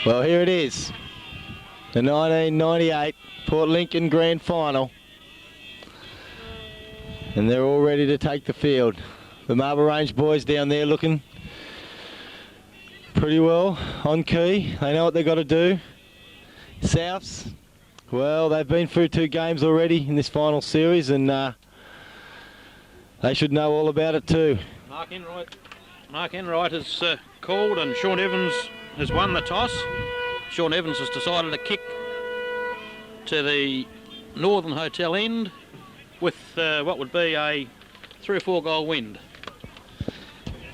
Well, here it is. The 1998 Port Lincoln Grand Final. And they're all ready to take the field. The Marble Range boys down there looking pretty well on key. They know what they've got to do. Souths, well, they've been through 2 games already in this final series, and they should know all about it too. Mark Enright has called, and Sean Evans has won the toss. Sean Evans has decided to kick to the Northern Hotel end with what would be a 3 or 4 goal wind.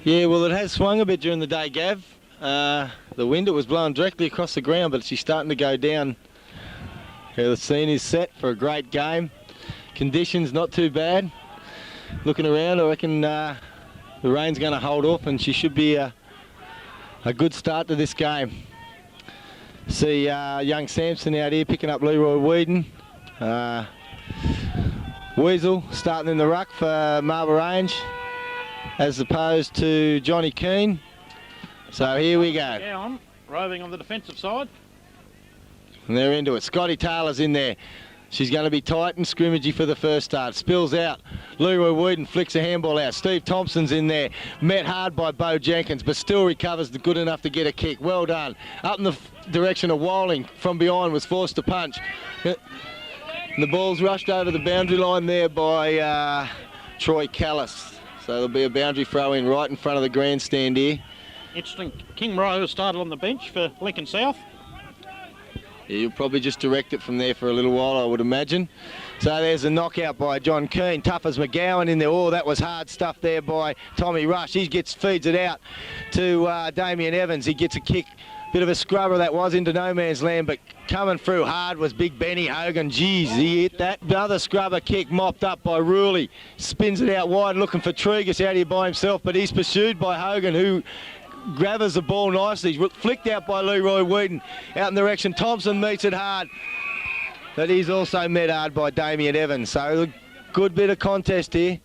Yeah, well, it has swung a bit during the day, Gav. The wind, it was blowing directly across the ground, but she's starting to go down. Yeah, the scene is set for a great game. Conditions not too bad. Looking around, I reckon the rain's going to hold off, and she should be a good start to this game. See young Sampson out here picking up Leroy Whedon. Weasel starting in the ruck for Marble Range as opposed to Johnny Keane. So here we go. Down, roving on the defensive side. And they're into it. Scotty Taylor's in there. She's going to be tight and scrimmagey for the first start. Spills out. Leroy Whedon flicks a handball out. Steve Thompson's in there. Met hard by Bo Jenkins, but still recovers good enough to get a kick. Well done. Up in the direction of Walling from behind, was forced to punch. And the ball's rushed over the boundary line there by Troy Callis. So there'll be a boundary throw in right in front of the grandstand here. Interesting. King Rose started on the bench for Lincoln South. Yeah, you'll probably just direct it from there for a little while, I would imagine. So there's a knockout by John Keane. Tough as McGowan in there. Oh, that was hard stuff there by Tommy Rush. He feeds it out to Damien Evans. He gets a kick. Bit of a scrubber that was into no man's land, but coming through hard was big Benny Hogan. Geez, he hit that. Another scrubber kick mopped up by Ruley. Spins it out wide looking for Tregus out here by himself, but he's pursued by Hogan, who gathers the ball nicely. He's flicked out by Leroy Whedon. Out in the direction. Thompson meets it hard. But he's also met hard by Damien Evans. So a good bit of contest here.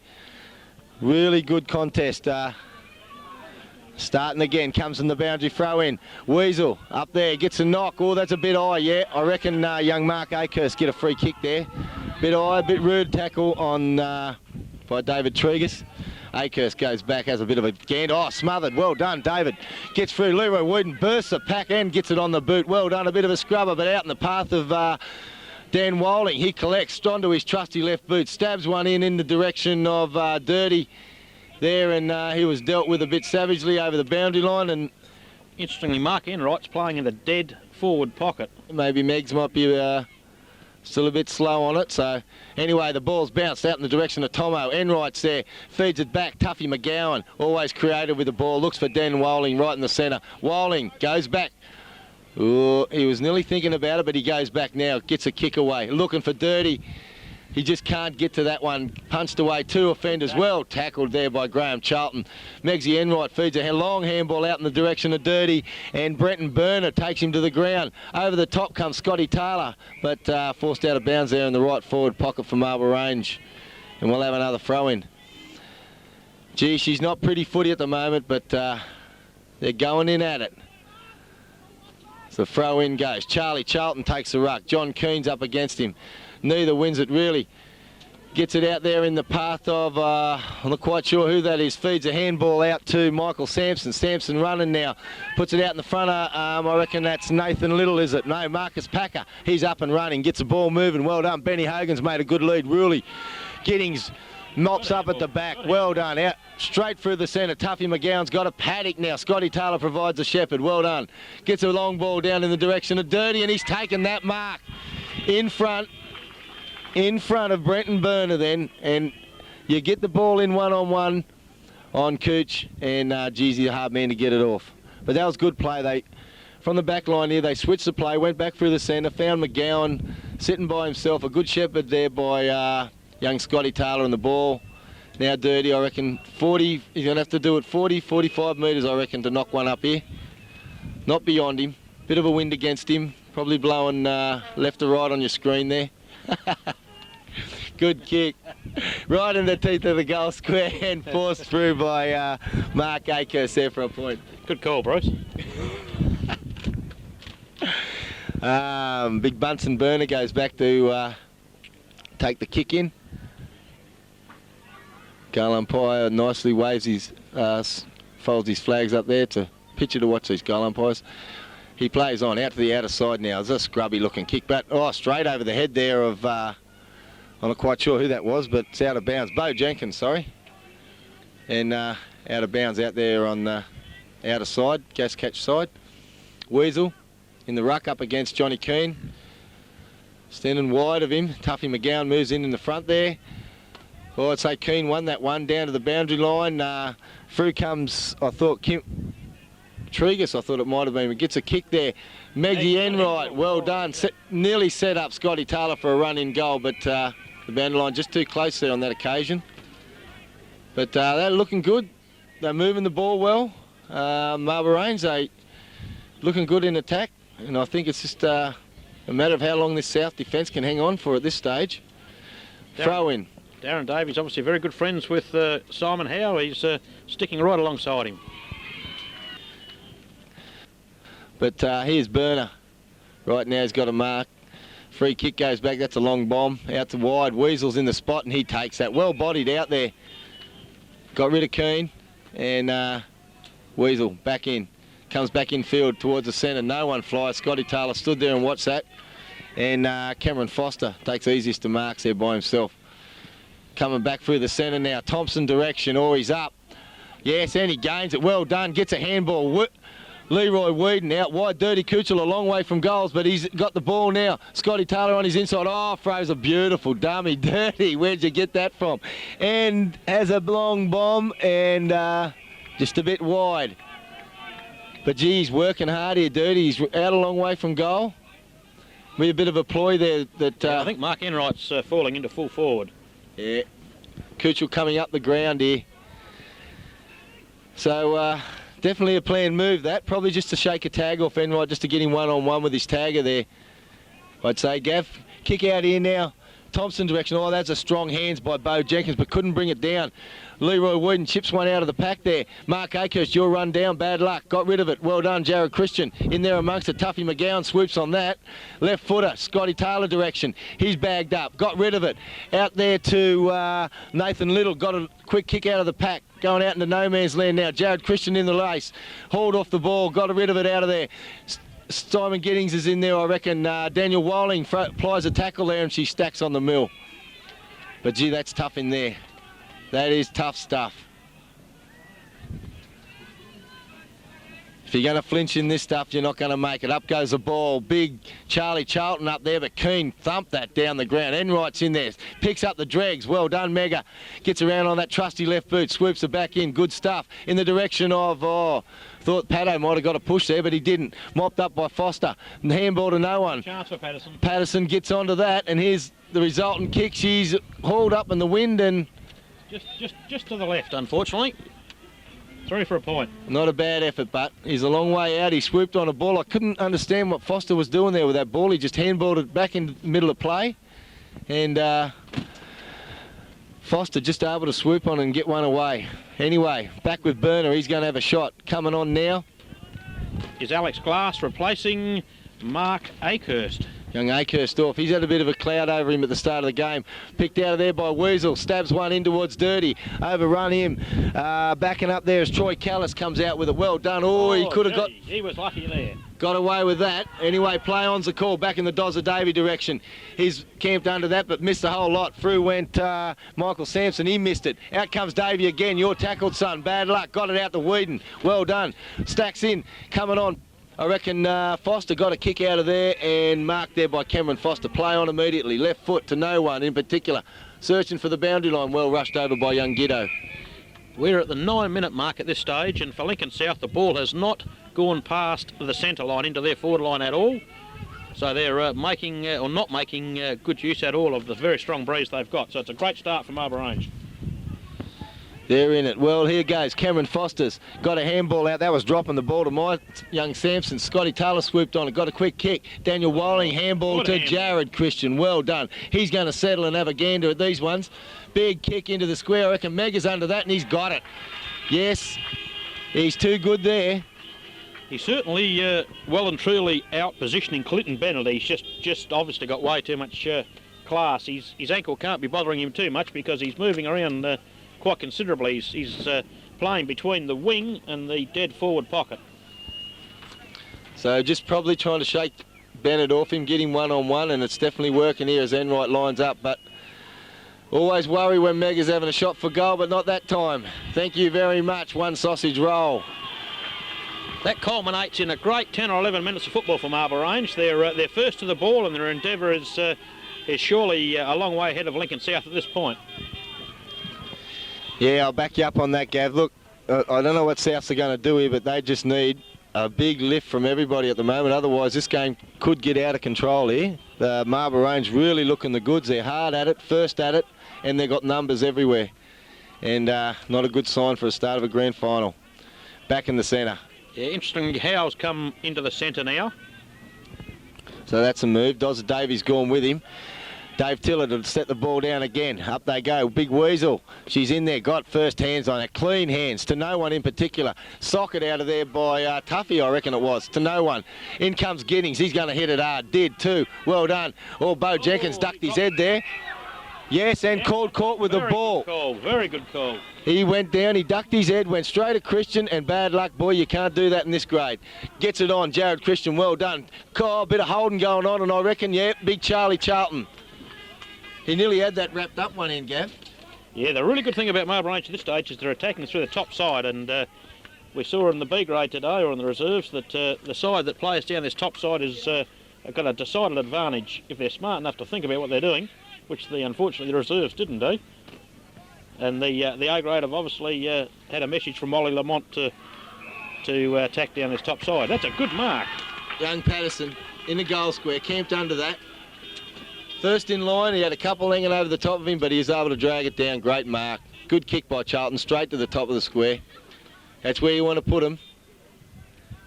Really good contest. Starting again. Comes in the boundary throw in. Weasel up there. Gets a knock. Oh, that's a bit high. Yeah, I reckon young Mark Akers get a free kick there. Bit high, a bit rude tackle on by David Tregus. Akers goes back, has a bit of a gander. Oh, smothered. Well done, David. Gets through. Leroy Whedon bursts the pack and gets it on the boot. Well done. A bit of a scrubber, but out in the path of Dan Walling. He collects onto his trusty left boot. Stabs one in the direction of Dirty there, and he was dealt with a bit savagely over the boundary line. And interestingly, Mark Enright's playing in the dead forward pocket. Maybe Megs might be still a bit slow on it. So anyway, the ball's bounced out in the direction of Tomo. Enright's there, feeds it back. Tuffy McGowan, always creative with the ball, looks for Dan Walling right in the centre. Walling goes back. Ooh, he was nearly thinking about it, but he goes back now, gets a kick away. Looking for Dirty. He just can't get to that one. Punched away 2 offenders. Well tackled there by Graham Charlton. Megsy Enright feeds a long handball out in the direction of Dirty, and Brenton Burner takes him to the ground. Over the top comes Scotty Taylor, but forced out of bounds there in the right forward pocket for Marble Range. And we'll have another throw in. Gee, she's not pretty footy at the moment, but they're going in at it. So throw in goes. Charlie Charlton takes the ruck. John Keane's up against him. Neither wins it really. Gets it out there in the path of, I'm not quite sure who that is. Feeds a handball out to Michael Sampson. Sampson running now. Puts it out in the front of, I reckon that's Nathan Little, is it? No, Marcus Packer. He's up and running. Gets the ball moving. Well done. Benny Hogan's made a good lead. Really. Giddings mops up at the back. Well done. Out straight through the centre. Tuffy McGowan's got a paddock now. Scotty Taylor provides a shepherd. Well done. Gets a long ball down in the direction of Dirty, and he's taken that mark in front of Brenton Burner then, and you get the ball in one-on-one on Cooch, and geez, he's a hard man to get it off. But that was good play. From the back line here, they switched the play, went back through the centre, found McGowan sitting by himself. A good shepherd there by young Scotty Taylor on the ball. Now Dirty, I reckon 40, he's going to have to do it 40, 45 metres, I reckon, to knock one up here. Not beyond him. Bit of a wind against him, probably blowing left to right on your screen there. Good kick. Right in the teeth of the goal square and forced through by Mark Akers there for a point. Good call, Bruce. Big Bunsen burner goes back to take the kick in. Goal umpire nicely waves his, folds his flags up there to picture to watch these goal umpires. He plays on out to the outer side now. It's a scrubby looking kick, but straight over the head there of, I'm not quite sure who that was, but it's out of bounds. Bo Jenkins, sorry. And out of bounds out there on the outer side, gas catch side. Weasel in the ruck up against Johnny Keane. Standing wide of him. Tuffy McGowan moves in the front there. Well, I'd say Keane won that one down to the boundary line. Through comes, I thought, Kim Tregus, I thought it might have been. He gets a kick there. Meggie Enright, well done. Nearly set up Scotty Taylor for a run in goal, but the boundary line just too close there on that occasion. But they're looking good. They're moving the ball well. Marlborough Range, they looking good in attack, and I think it's just a matter of how long this South defence can hang on for at this stage. Throw in. Darren Davies obviously very good friends with Simon Howe. He's sticking right alongside him. But here's Burner. Right now he's got a mark. Free kick goes back. That's a long bomb. Out to wide. Weasel's in the spot and he takes that. Well bodied out there. Got rid of Keane. And Weasel back in. Comes back in field towards the centre. No one flies. Scotty Taylor stood there and watched that. And Cameron Foster takes easiest of marks there by himself. Coming back through the centre now. Thompson direction. He's up. Yes, and he gains it. Well done. Gets a handball. Leroy Whedon out wide. Dirty Kuchel a long way from goals, but he's got the ball now. Scotty Taylor on his inside. Throws a beautiful dummy. Dirty. Where'd you get that from? And has a long bomb and just a bit wide. But gee, he's working hard here, Dirty. He's out a long way from goal. Be a bit of a ploy there. That I think Mark Enright's falling into full forward. Yeah. Kuchel coming up the ground here. So definitely a planned move that. Probably just to shake a tag off Enright, just to get him one-on-one with his tagger there. I'd say, Gav. Kick out here now. Thompson direction. That's a strong hands by Bo Jenkins, but couldn't bring it down. Leroy Whedon chips one out of the pack there. Mark Akehurst, your run down, bad luck. Got rid of it. Well done, Jared Christian. In there amongst it. Tuffy McGowan swoops on that. Left footer, Scotty Taylor direction. He's bagged up. Got rid of it. Out there to Nathan Little. Got a quick kick out of the pack. Going out into no man's land now. Jared Christian in the race. Hauled off the ball. Got rid of it out of there. Simon Giddings is in there, I reckon. Daniel Walling applies a tackle there and she stacks on the mill. But gee, that's tough in there. That is tough stuff. If you're going to flinch in this stuff, you're not going to make it. Up goes the ball. Big Charlie Charlton up there, but Keane thumped that down the ground. Enright's in there. Picks up the dregs. Well done, Mega. Gets around on that trusty left boot. Swoops it back in. Good stuff. In the direction of, thought Paddo might have got a push there, but he didn't. Mopped up by Foster. And handball to no one. Chance for Patterson. Patterson gets onto that, and here's the resultant kick. She's hauled up in the wind and... Just to the left, unfortunately. 3 for a point. Not a bad effort, but he's a long way out. He swooped on a ball. I couldn't understand what Foster was doing there with that ball. He just handballed it back in the middle of play. And Foster just able to swoop on and get one away. Anyway, back with Burner. He's going to have a shot. Coming on now is Alex Glass replacing Mark Akehurst. Young Akehurst off. He's had a bit of a cloud over him at the start of the game. Picked out of there by Weasel. Stabs one in towards Dirty. Overrun him. Backing up there as Troy Callis comes out with it. Well done. He could have got... He was lucky there. Got away with that. Anyway, play on's the call. Back in the Dozza Davey direction. He's camped under that, but missed a whole lot. Through went Michael Sampson. He missed it. Out comes Davey again. You're tackled, son. Bad luck. Got it out to Whedon. Well done. Stacks in. Coming on. I reckon Foster got a kick out of there and marked there by Cameron Foster. Play on immediately. Left foot to no one in particular. Searching for the boundary line. Well rushed over by young Giddo. We're at the 9-minute mark at this stage, and for Lincoln South, the ball has not gone past the centre line into their forward line at all. So they're making, or not making, good use at all of the very strong breeze they've got. So it's a great start for Marlborough Range. They're in it. Well, here goes. Cameron Foster's got a handball out. That was dropping the ball to my young Sampson. Scotty Taylor swooped on it. Got a quick kick. Daniel Walling handball to Jared Christian. Well done. He's going to settle and have a gander at these ones. Big kick into the square. I reckon Mega's under that and he's got it. Yes, he's too good there. He's certainly well and truly out-positioning Clinton Bennett. He's just obviously got way too much class. His ankle can't be bothering him too much because he's moving around quite considerably. He's playing between the wing and the dead forward pocket. So just probably trying to shake Bennett off him, get him one-on-one, and it's definitely working here as Enright lines up. But always worry when Meg is having a shot for goal, but not that time. Thank you very much. One sausage roll. That culminates in a great 10 or 11 minutes of football for Marble Range. They're first to the ball, and their endeavour is surely a long way ahead of Lincoln South at this point. Yeah, I'll back you up on that, Gav. Look, I don't know what Souths are going to do here, but they just need a big lift from everybody at the moment. Otherwise, this game could get out of control here. The Marble Range really looking the goods. They're hard at it, first at it, and they've got numbers everywhere. And not a good sign for a start of a grand final. Back in the centre. Yeah, interesting. Howe's come into the centre now. So that's a move. Dozza Davies gone with him. Dave Tiller to set the ball down again. Up they go. Big Weasel. She's in there. Got first hands on it. Clean hands to no one in particular. Socket out of there by Tuffy, I reckon it was. To no one. In comes Giddings. He's going to hit it hard. Did too. Well done. Oh, Bo Jenkins ducked his head there. Yes, and called court with the ball. Very good call. He went down, he ducked his head, went straight at Christian, and bad luck, boy, you can't do that in this grade. Gets it on, Jared Christian, well done. A bit of holding going on, and I reckon, yeah, big Charlie Charlton. He nearly had that wrapped up one end, Gav. Yeah, the really good thing about Marble Range at this stage is they're attacking through the top side, and we saw in the B grade today, or in the reserves, that the side that plays down this top side is got a decided advantage if they're smart enough to think about what they're doing, which unfortunately the reserves didn't do. And the A grade have obviously had a message from Molly Lamont to attack down this top side. That's a good mark. Young Patterson in the goal square, camped under that. First in line, he had a couple hanging over the top of him, but he was able to drag it down. Great mark. Good kick by Charlton, straight to the top of the square. That's where you want to put him.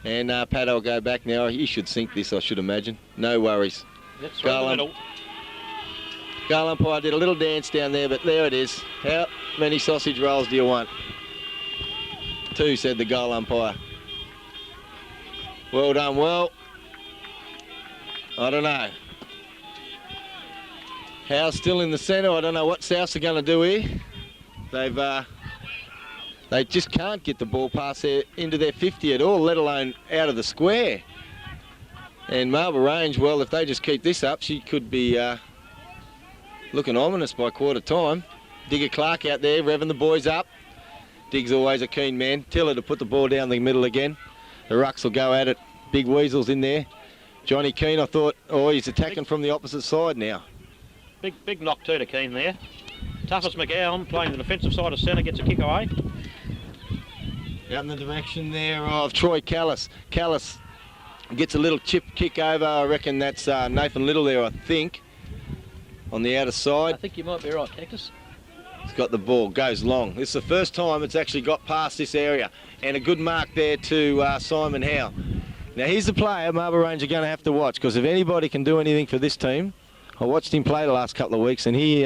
And Pat will go back now. He should sink this, I should imagine. No worries. That's right in the middle. Goal umpire did a little dance down there, but there it is. How many sausage rolls do you want? 2, said the goal umpire. Well done, well. I don't know. Howe's still in the centre. I don't know what Souths are going to do here. They just can't get the ball past into their 50 at all, let alone out of the square. And Marble Range, well, if they just keep this up, she could be looking ominous by quarter time. Digger Clark out there revving the boys up. Dig's always a keen man. Tiller to put the ball down the middle again. The Rucks will go at it. Big Weasel's in there. Johnny Keane, I thought, he's attacking from the opposite side now. Big knock too to Keane there. Toughest McGowan playing the defensive side of centre gets a kick away. Out in the direction there of Troy Callis. Callis gets a little chip kick over. I reckon that's Nathan Little there, I think. On the outer side. I think you might be right, Cactus. He's got the ball, goes long. This is the first time it's actually got past this area. And a good mark there to Simon Howe. Now he's the player Marble Range are going to have to watch, because if anybody can do anything for this team, I watched him play the last couple of weeks, and he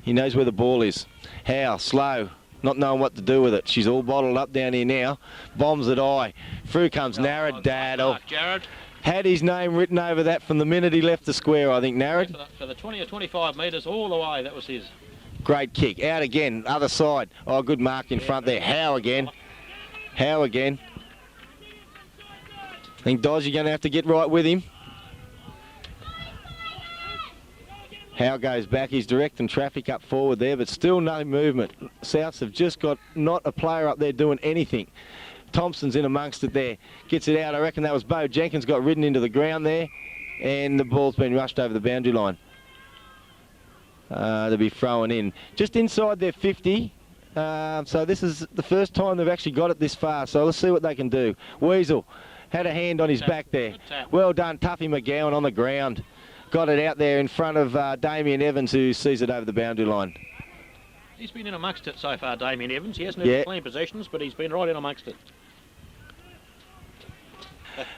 knows where the ball is. Howe, slow, not knowing what to do with it. She's all bottled up down here now. Bombs at eye. Through comes Narrad Daddle. Jared. Had his name written over that from the minute he left the square, I think, Narrad. For the 20 or 25 metres all the way, that was his. Great kick. Out again, other side. Oh, good mark in front there. Howe again. Howe again. I think Dodge, you're going to have to get right with him. Howe goes back. He's directing traffic up forward there, but still no movement. Souths have just got not a player up there doing anything. Thompson's in amongst it there. Gets it out. I reckon that was Bo Jenkins got ridden into the ground there, and the ball's been rushed over the boundary line. To be thrown in. Just inside their 50. So this is the first time they've actually got it this far. So let's see what they can do. Weasel had a hand on his back there. Well done, Tuffy McGowan on the ground. Got it out there in front of Damien Evans, who sees it over the boundary line. He's been in amongst it so far, Damien Evans. He hasn't had clean possessions, but he's been right in amongst it.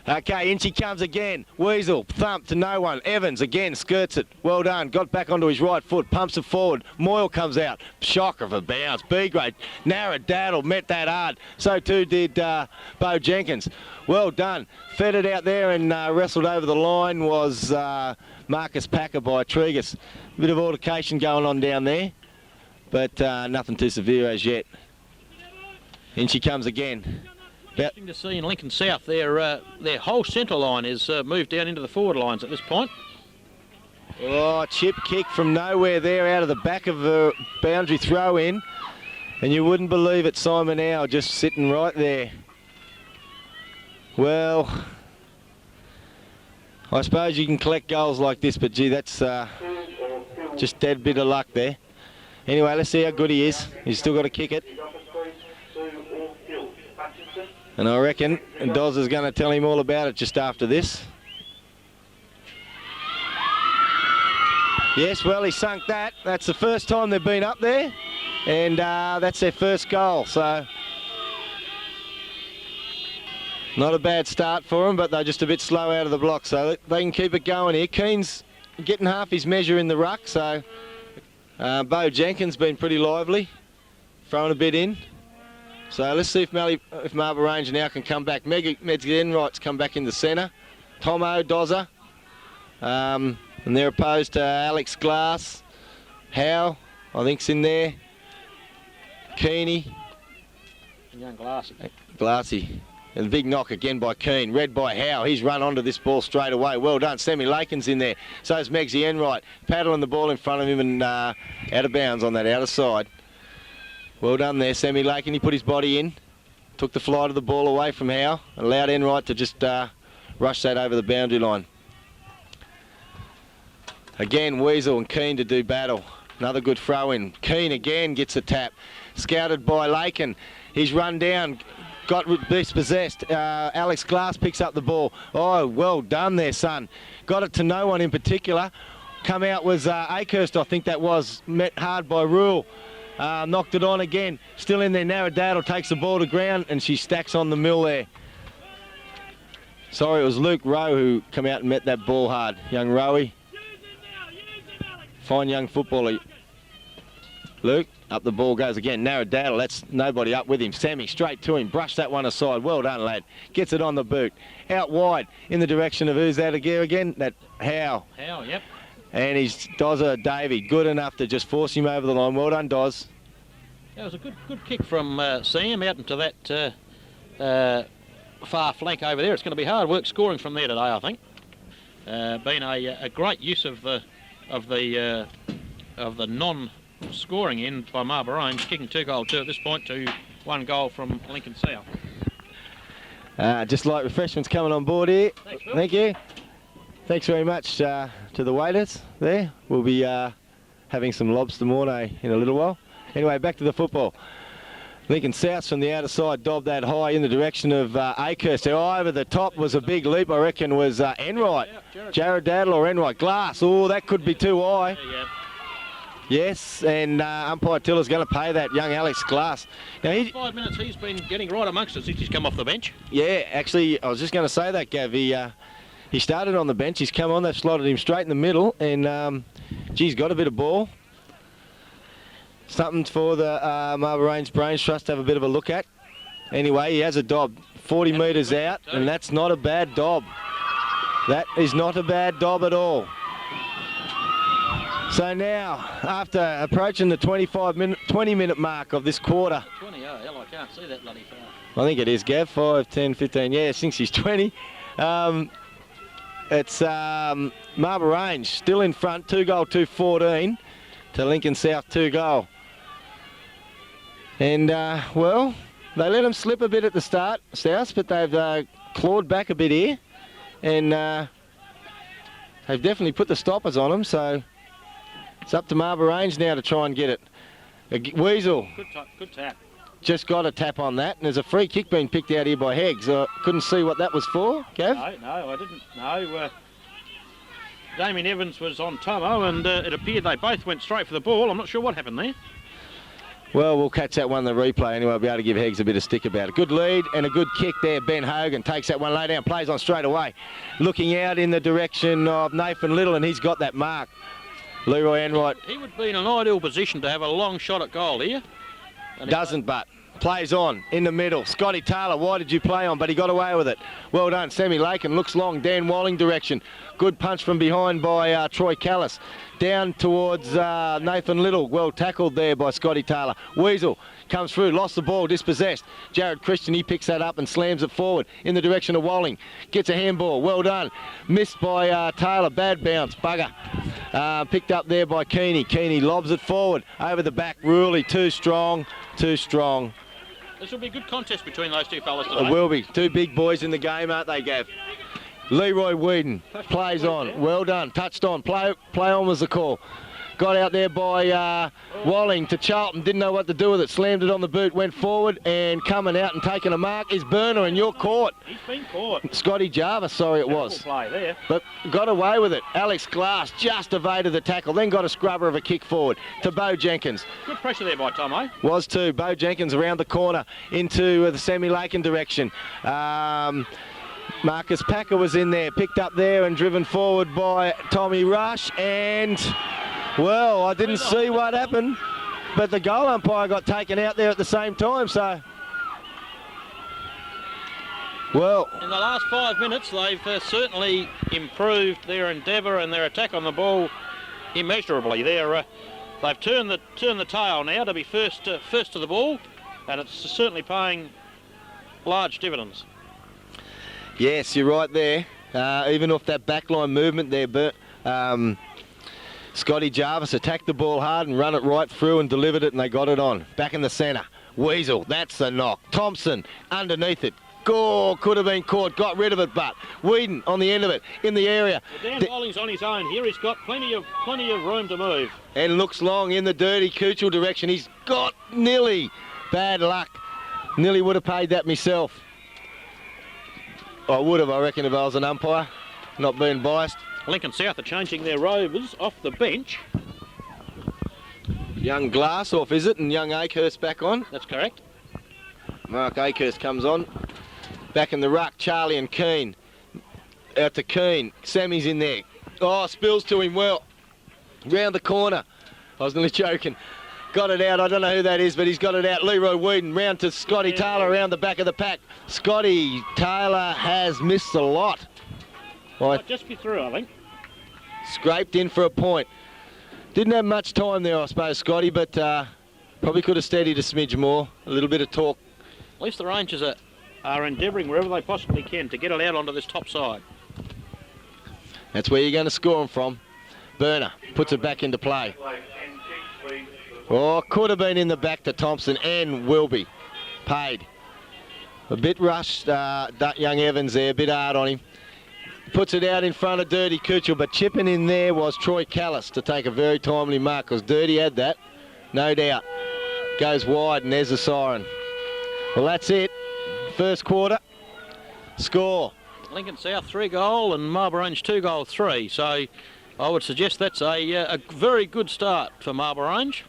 Okay, in she comes again. Weasel, thump to no one. Evans again skirts it. Well done. Got back onto his right foot. Pumps it forward. Moyle comes out. Shocker of a bounce. B-grade. Narradaddle met that hard. So too did Bo Jenkins. Well done. Fed it out there and wrestled over the line was Marcus Packer by Tregus. A bit of altercation going on down there, but nothing too severe as yet. In she comes again. Interesting to see in Lincoln South, their whole centre line is moved down into the forward lines at this point. Oh, chip kick from nowhere there out of the back of the boundary throw in. And you wouldn't believe it, Simon Howe just sitting right there. Well, I suppose you can collect goals like this, but gee, that's just dead bit of luck there. Anyway, let's see how good he is. He's still got to kick it. And I reckon Doz is going to tell him all about it just after this. Yes, well, he sunk that. That's the first time they've been up there. And that's their first goal. So not a bad start for them, but they're just a bit slow out of the block. So they can keep it going here. Keen's getting half his measure in the ruck. So Bo Jenkins been pretty lively, throwing a bit in. So let's see if Marble Range now can come back. Meds Enright's come back in the centre. Tomo, Dozza. And they're opposed to Alex Glass. Howe, I think's in there. Keeney. And young Glassy. Glassy. And the big knock again by Keane. Read by Howe. He's run onto this ball straight away. Well done. Sammy Lakin's in there. So is Megsy Enright. Paddling the ball in front of him and out of bounds on that outer side. Well done there, Sammy Lakin. He put his body in. Took the flight of the ball away from Howe. Allowed Enright to just rush that over the boundary line. Again, Weasel and Keane to do battle. Another good throw in. Keane again gets a tap. Scouted by Lakin. He's run down. Got dispossessed. Alex Glass picks up the ball. Oh, well done there, son. Got it to no one in particular. Come out was Akehurst, I think that was. Met hard by Rule. Knocked it on again. Still in there. Narradaddle takes the ball to ground and she stacks on the mill there. Sorry, it was Luke Rowe who come out and met that ball hard. Young Rowie. Fine young footballer. Luke, up the ball goes again. Narradaddle, that's nobody up with him. Sammy straight to him. Brush that one aside. Well done, lad. Gets it on the boot. Out wide in the direction of who's out of gear again? That Howe. Howe, yep. And he's Dozza Davey. Good enough to just force him over the line. Well done, Doz. That was a good kick from Sam out into that far flank over there. It's going to be hard work scoring from there today, I think. Been a great use of the non-scoring end by Marble Range, kicking 2-2 at this point to 1 goal from Lincoln South. Just like refreshments coming on board here. Thanks, Phil. Thank you. Thanks very much to the waiters there. We'll be having some lobster mornay in a little while. Anyway, back to the football. Lincoln South from the outer side dobbed that high in the direction of Akehurst. Over the top was a big leap, I reckon, was Enright. Jared Daddle or Enright. Glass. Oh, that could be too high. Yes, and umpire Tiller's going to pay that young Alex Glass. Now, 5 minutes he's been getting right amongst it since he's come off the bench. Yeah, actually, I was just going to say that, Gav. He started on the bench. He's come on. They've slotted him straight in the middle, and he's got a bit of ball. Something for the Marble Range Brains Trust to have a bit of a look at. Anyway, he has a dob 40 metres out, and that's not a bad dob. That is not a bad dob at all. So now, after approaching the 20-minute mark of this quarter. 20, oh hell, I can't see that bloody far. I think it is, Gav. 5, 10, 15. Yeah, since he's 20. It's Marble Range still in front, 2-2, 2-14 to Lincoln South, 2-2. And, well, they let them slip a bit at the start, South, but they've clawed back a bit here. And they've definitely put the stoppers on them, so it's up to Marble Range now to try and get it. Weasel. Good tap. Just got a tap on that, and there's a free kick being picked out here by Heggs. I couldn't see what that was for, Gav. No, I didn't. No, Damien Evans was on Tomo, and it appeared they both went straight for the ball. I'm not sure what happened there. Well, we'll catch that one in the replay anyway. We'll be able to give Heggs a bit of stick about it. Good lead and a good kick there. Ben Hogan takes that one low down, plays on straight away. Looking out in the direction of Nathan Little, and he's got that mark. Leroy Enright. He would be in an ideal position to have a long shot at goal here. Doesn't, but plays on in the middle. Scotty Taylor, why did you play on? But he got away with it. Well done. Sammy Lakin looks long. Dan Walling direction. Good punch from behind by Troy Callis. Down towards Nathan Little. Well tackled there by Scotty Taylor. Weasel comes through, lost the ball, dispossessed. Jared Christian, he picks that up and slams it forward in the direction of Walling. Gets a handball. Well done. Missed by Taylor. Bad bounce. Bugger. Picked up there by Keeney. Keeney lobs it forward. Over the back. Ruley. Too strong. Too strong. This will be a good contest between those two fellas today. It will be. Two big boys in the game, aren't they, Gav? Leroy Whedon plays on. Well done. Touched on. Play on was the call. Got out there by Walling to Charlton. Didn't know what to do with it. Slammed it on the boot. Went forward and coming out and taking a mark is Burner, and you're caught. He's been caught. Scotty Jarvis, sorry it was. Play there. But got away with it. Alex Glass just evaded the tackle. Then got a scrubber of a kick forward to Bo Jenkins. Good pressure there by Tomo. Was too. Bo Jenkins around the corner into the Sammy Lakin direction. Marcus Packer was in there, picked up there and driven forward by Tommy Rush, and well, I didn't see what happened, but the goal umpire got taken out there at the same time, so well. In the last 5 minutes, they've certainly improved their endeavour and their attack on the ball immeasurably. They've turned the tail now to be first to the ball, and it's certainly paying large dividends. Yes, you're right there. Even off that backline movement there, Scotty Jarvis attacked the ball hard and run it right through and delivered it, and they got it on. Back in the centre. Weasel, that's the knock. Thompson underneath it. Gore could have been caught, got rid of it, but Whedon on the end of it, in the area. Well, Dan Walling's on his own here. He's got plenty of room to move. And looks long in the dirty Kuchel direction. He's got nearly. Bad luck. Nearly would have paid that myself. I would have, I reckon, if I was an umpire, not being biased. Lincoln South are changing their rovers off the bench. Young Glass off, is it? And young Akehurst back on. That's correct. Mark Akehurst comes on. Back in the ruck, Charlie and Keane. Out to Keane. Sammy's in there. Oh, spills to him well. Round the corner. I was nearly joking. Got it out. I don't know who that is, but he's got it out. Leroy Whedon round to Scotty Taylor around the back of the pack. Scotty Taylor has missed a lot. Might just be through, I think. Scraped in for a point. Didn't have much time there, I suppose, Scotty, but probably could have steadied a smidge more. A little bit of torque. At least the Rangers are endeavouring wherever they possibly can to get it out onto this top side. That's where you're going to score them from. Burner puts it back into play. Oh, could have been in the back to Thompson, and will be. Paid. A bit rushed, that young Evans there, a bit hard on him. Puts it out in front of Dirty Kuchel, but chipping in there was Troy Callis to take a very timely mark, because Dirty had that, no doubt. Goes wide, and there's the siren. Well, that's it. First quarter. Score. Lincoln South 3-goal and Marlborough Range 2-goal 3. So I would suggest that's a very good start for Marlborough Range.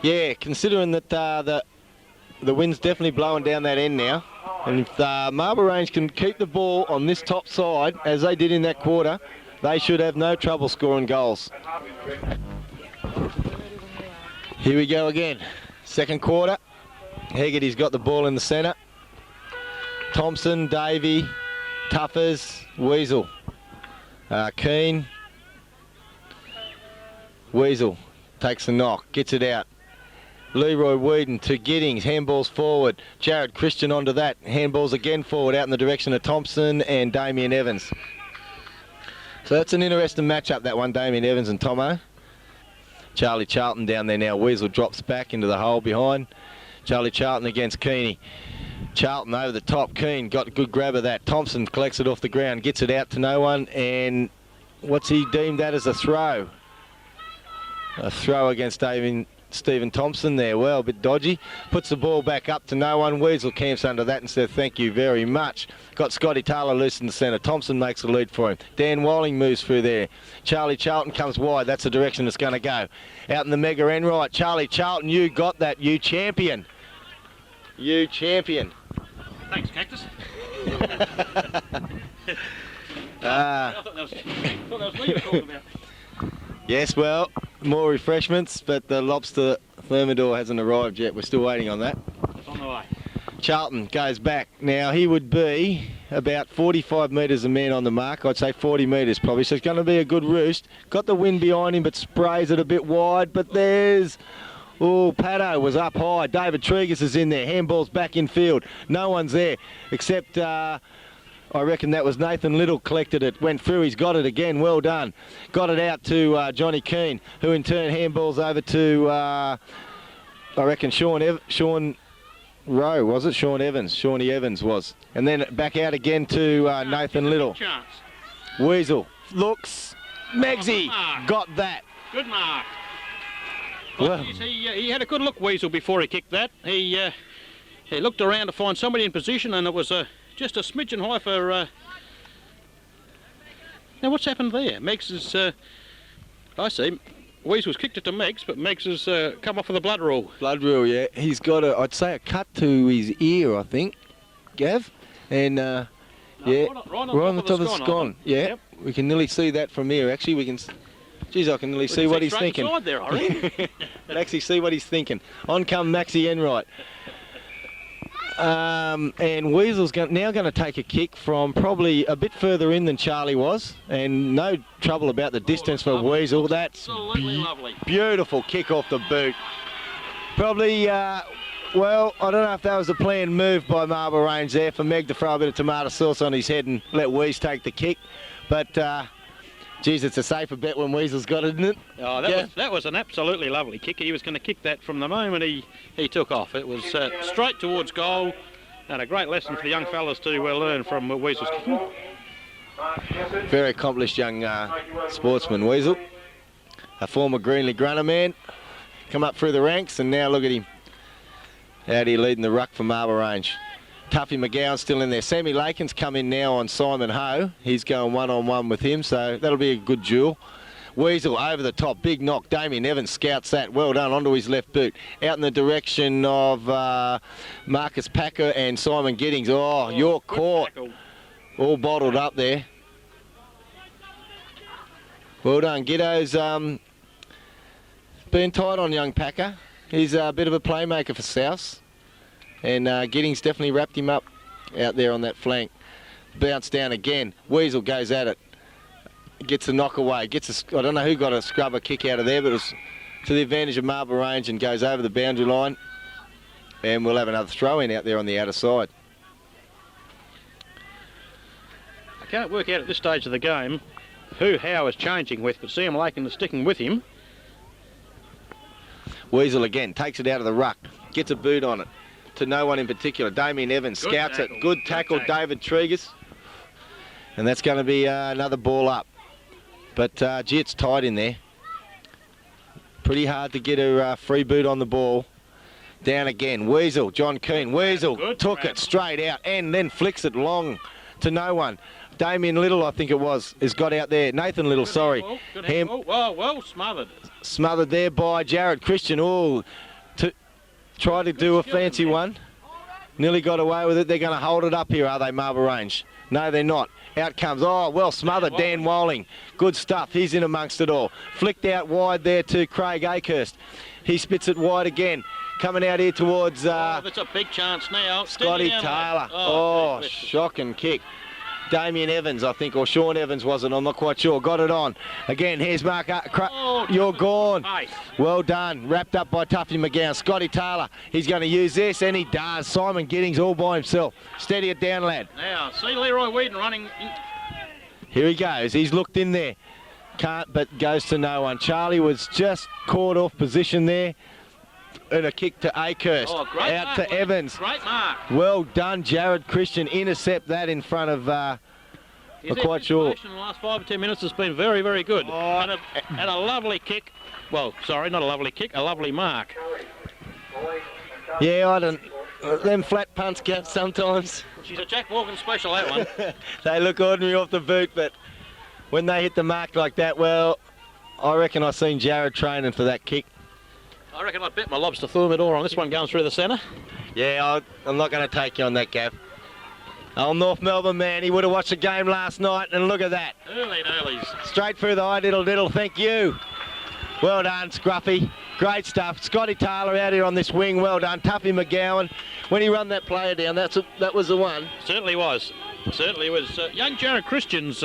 Yeah, considering that the wind's definitely blowing down that end now. And if Marlborough Range can keep the ball on this top side, as they did in that quarter, they should have no trouble scoring goals. Here we go again. Second quarter. Hegarty's got the ball in the centre. Thompson, Davey, Tuffers, Weasel. Keane. Weasel takes the knock, gets it out. Leroy Whedon to Giddings, handballs forward. Jared Christian onto that, handballs again forward out in the direction of Thompson and Damien Evans. So that's an interesting matchup, that one, Damien Evans and Tomo. Charlie Charlton down there now. Weasel drops back into the hole behind. Charlie Charlton against Keeney. Charlton over the top. Keane got a good grab of that. Thompson collects it off the ground, gets it out to no one, and what's he deemed that as a throw? A throw against Stephen Thompson there. Well, a bit dodgy. Puts the ball back up to no one. Weasel camps under that and says thank you very much. Got Scotty Taylor loose in the centre. Thompson makes the lead for him. Dan Walling moves through there. Charlie Charlton comes wide. That's the direction it's going to go. Out in the mega end right. Charlie Charlton, you got that. You champion. You champion. Thanks, Cactus. I thought that was me you were talking about. Yes, well, more refreshments, but the lobster thermidor hasn't arrived yet. We're still waiting on that. It's on the way. Charlton goes back. Now, he would be about 45 metres a man on the mark. I'd say 40 metres probably, so it's going to be a good roost. Got the wind behind him, but sprays it a bit wide, but there's... Oh, Pato was up high. David Tregus is in there. Handball's back in field. No one's there except... I reckon that was Nathan Little collected it, went through, he's got it again, well done. Got it out to Johnny Keane, who in turn handballs over to, I reckon Sean Rowe, was it? Sean Evans, Shawnee Evans was. And then back out again to Nathan Little. Chance. Weasel, looks, Megsy, got that. Good mark. Well, he had a good look, Weasel, before he kicked that. He looked around to find somebody in position, and it was just a smidgen high for... Now, what's happened there? Megs is... I see. Weasel's kicked it to Megs, but Megs has come off with a blood rule. Blood rule, yeah. He's got I'd say a cut to his ear, I think, Gav. And, yeah, right on the top of the scone. Yeah, yep. We can nearly see that from here. Actually, we can... Geez, I can nearly see what he's thinking. There, I reckon. Can actually see what he's thinking. On come Maxie Enright. And Weasel's now going to take a kick from probably a bit further in than Charlie was, and no trouble about the distance for Weasel. That's lovely. Beautiful kick off the boot. Probably, well, I don't know if that was a planned move by Marble Range there for Meg to throw a bit of tomato sauce on his head and let Wease take the kick, but geez, it's a safer bet when Weasel's got it, isn't it? Oh, that was an absolutely lovely kick. He was going to kick that from the moment he took off. It was straight towards goal, and a great lesson for the young fellas to learn from Weasel's kicking. Very accomplished young sportsman, Weasel. A former Greenlee Grunner man. Come up through the ranks, and now look at him. Out here leading the ruck for Marble Range. Tuffy McGowan still in there. Sammy Lakin's come in now on Simon Ho. He's going one-on-one with him, so that'll be a good duel. Weasel over the top, big knock. Damien Evans scouts that. Well done, onto his left boot. Out in the direction of Marcus Packer and Simon Giddings. Oh, you're caught. Tackle. All bottled up there. Well done. Giddo's been tight on young Packer. He's a bit of a playmaker for South. And Giddings definitely wrapped him up out there on that flank. Bounce down again. Weasel goes at it. Gets the knock away. I don't know who got a scrubber kick out of there, but it was to the advantage of Marble Range and goes over the boundary line. And we'll have another throw in out there on the outer side. I can't work out at this stage of the game who Howe is changing with, but Sam Lakin is sticking with him. Weasel again takes it out of the ruck. Gets a boot on it. To no one in particular. Damien Evans scouts it. Good tackle, David Tregus. And that's going to be another ball up. But, gee, it's tight in there. Pretty hard to get a free boot on the ball. Down again. Weasel, John Keane. Weasel took it straight out and then flicks it long to no one. Damien Little, I think it was, has got out there. Nathan Little, sorry. Well smothered. Smothered there by Jared Christian. Oh, try to do a fancy one. Nearly got away with it. They're going to hold it up here, are they, Marble Range? No, they're not. Out comes, oh, well smothered, Dan Walling. Good stuff. He's in amongst it all. Flicked out wide there to Craig Akehurst. He spits it wide again. Coming out here towards... that's a big chance now. Scotty Taylor. Oh, shocking kick. Damien Evans, I think, or Sean Evans wasn't, I'm not quite sure. Got it on. Again, here's Mark. You're gone. Well done. Wrapped up by Tuffy McGowan. Scotty Taylor, he's going to use this, and he does. Simon Giddings all by himself. Steady it down, lad. Now, see Leroy Whedon running. Here he goes. He's looked in there. Can't, but goes to no one. Charlie was just caught off position there. And a kick to Akehurst. Out to Evans. Great mark. Well done, Jared Christian. Intercept that in front of I'm quite sure. In the last 5 or 10 minutes has been very, very good. Oh. And a lovely kick. Well, sorry, not a lovely kick, a lovely mark. Yeah, I don't. Them flat punts get sometimes. She's a Jack Morgan special, that one. They look ordinary off the boot, but when they hit the mark like that, well, I reckon I've seen Jared training for that kick. I reckon I'd bet my lobster thermidor on this one going through the centre. Yeah, I'm not going to take you on that, Gav. Oh, North Melbourne man, he would have watched the game last night, and look at that. Earlies. Straight through the eye, diddle, thank you. Well done, Scruffy. Great stuff. Scotty Taylor out here on this wing, well done. Tuffy McGowan, when he run that player down, that was the one. Certainly was. Certainly was. Young Jared Christians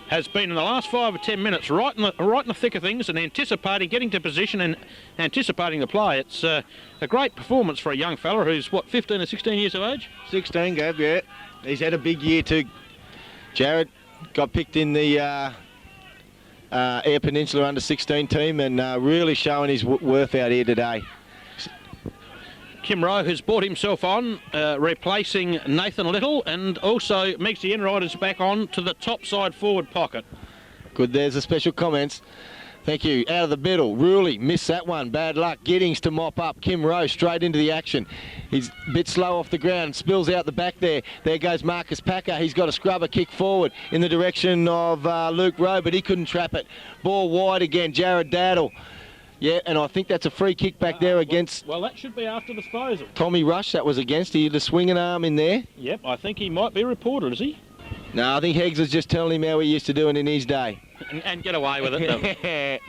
has been in the last 5 or 10 minutes right in the thick of things and anticipating, getting to position and anticipating the play. It's a great performance for a young fella who's, what, 15 or 16 years of age? 16, Gav, yeah. He's had a big year too. Jared got picked in the Eyre Peninsula under-16 team and really showing his worth out here today. Kim Rowe has brought himself on, replacing Nathan Little, and also Megsy Enright is back on to the top side forward pocket. Good, there's the special comments. Thank you. Out of the middle, Ruley missed that one. Bad luck. Giddings to mop up. Kim Rowe straight into the action. He's a bit slow off the ground. Spills out the back there. There goes Marcus Packer. He's got a scrubber kick forward in the direction of Luke Rowe, but he couldn't trap it. Ball wide again. Jared Daddle. Yeah, and I think that's a free kick back there against... Well, that should be after disposal. Tommy Rush, that was against. He had a swinging arm in there. Yep, I think he might be reported, is he? No, I think Heggs was just telling him how he used to do it in his day. And get away with it.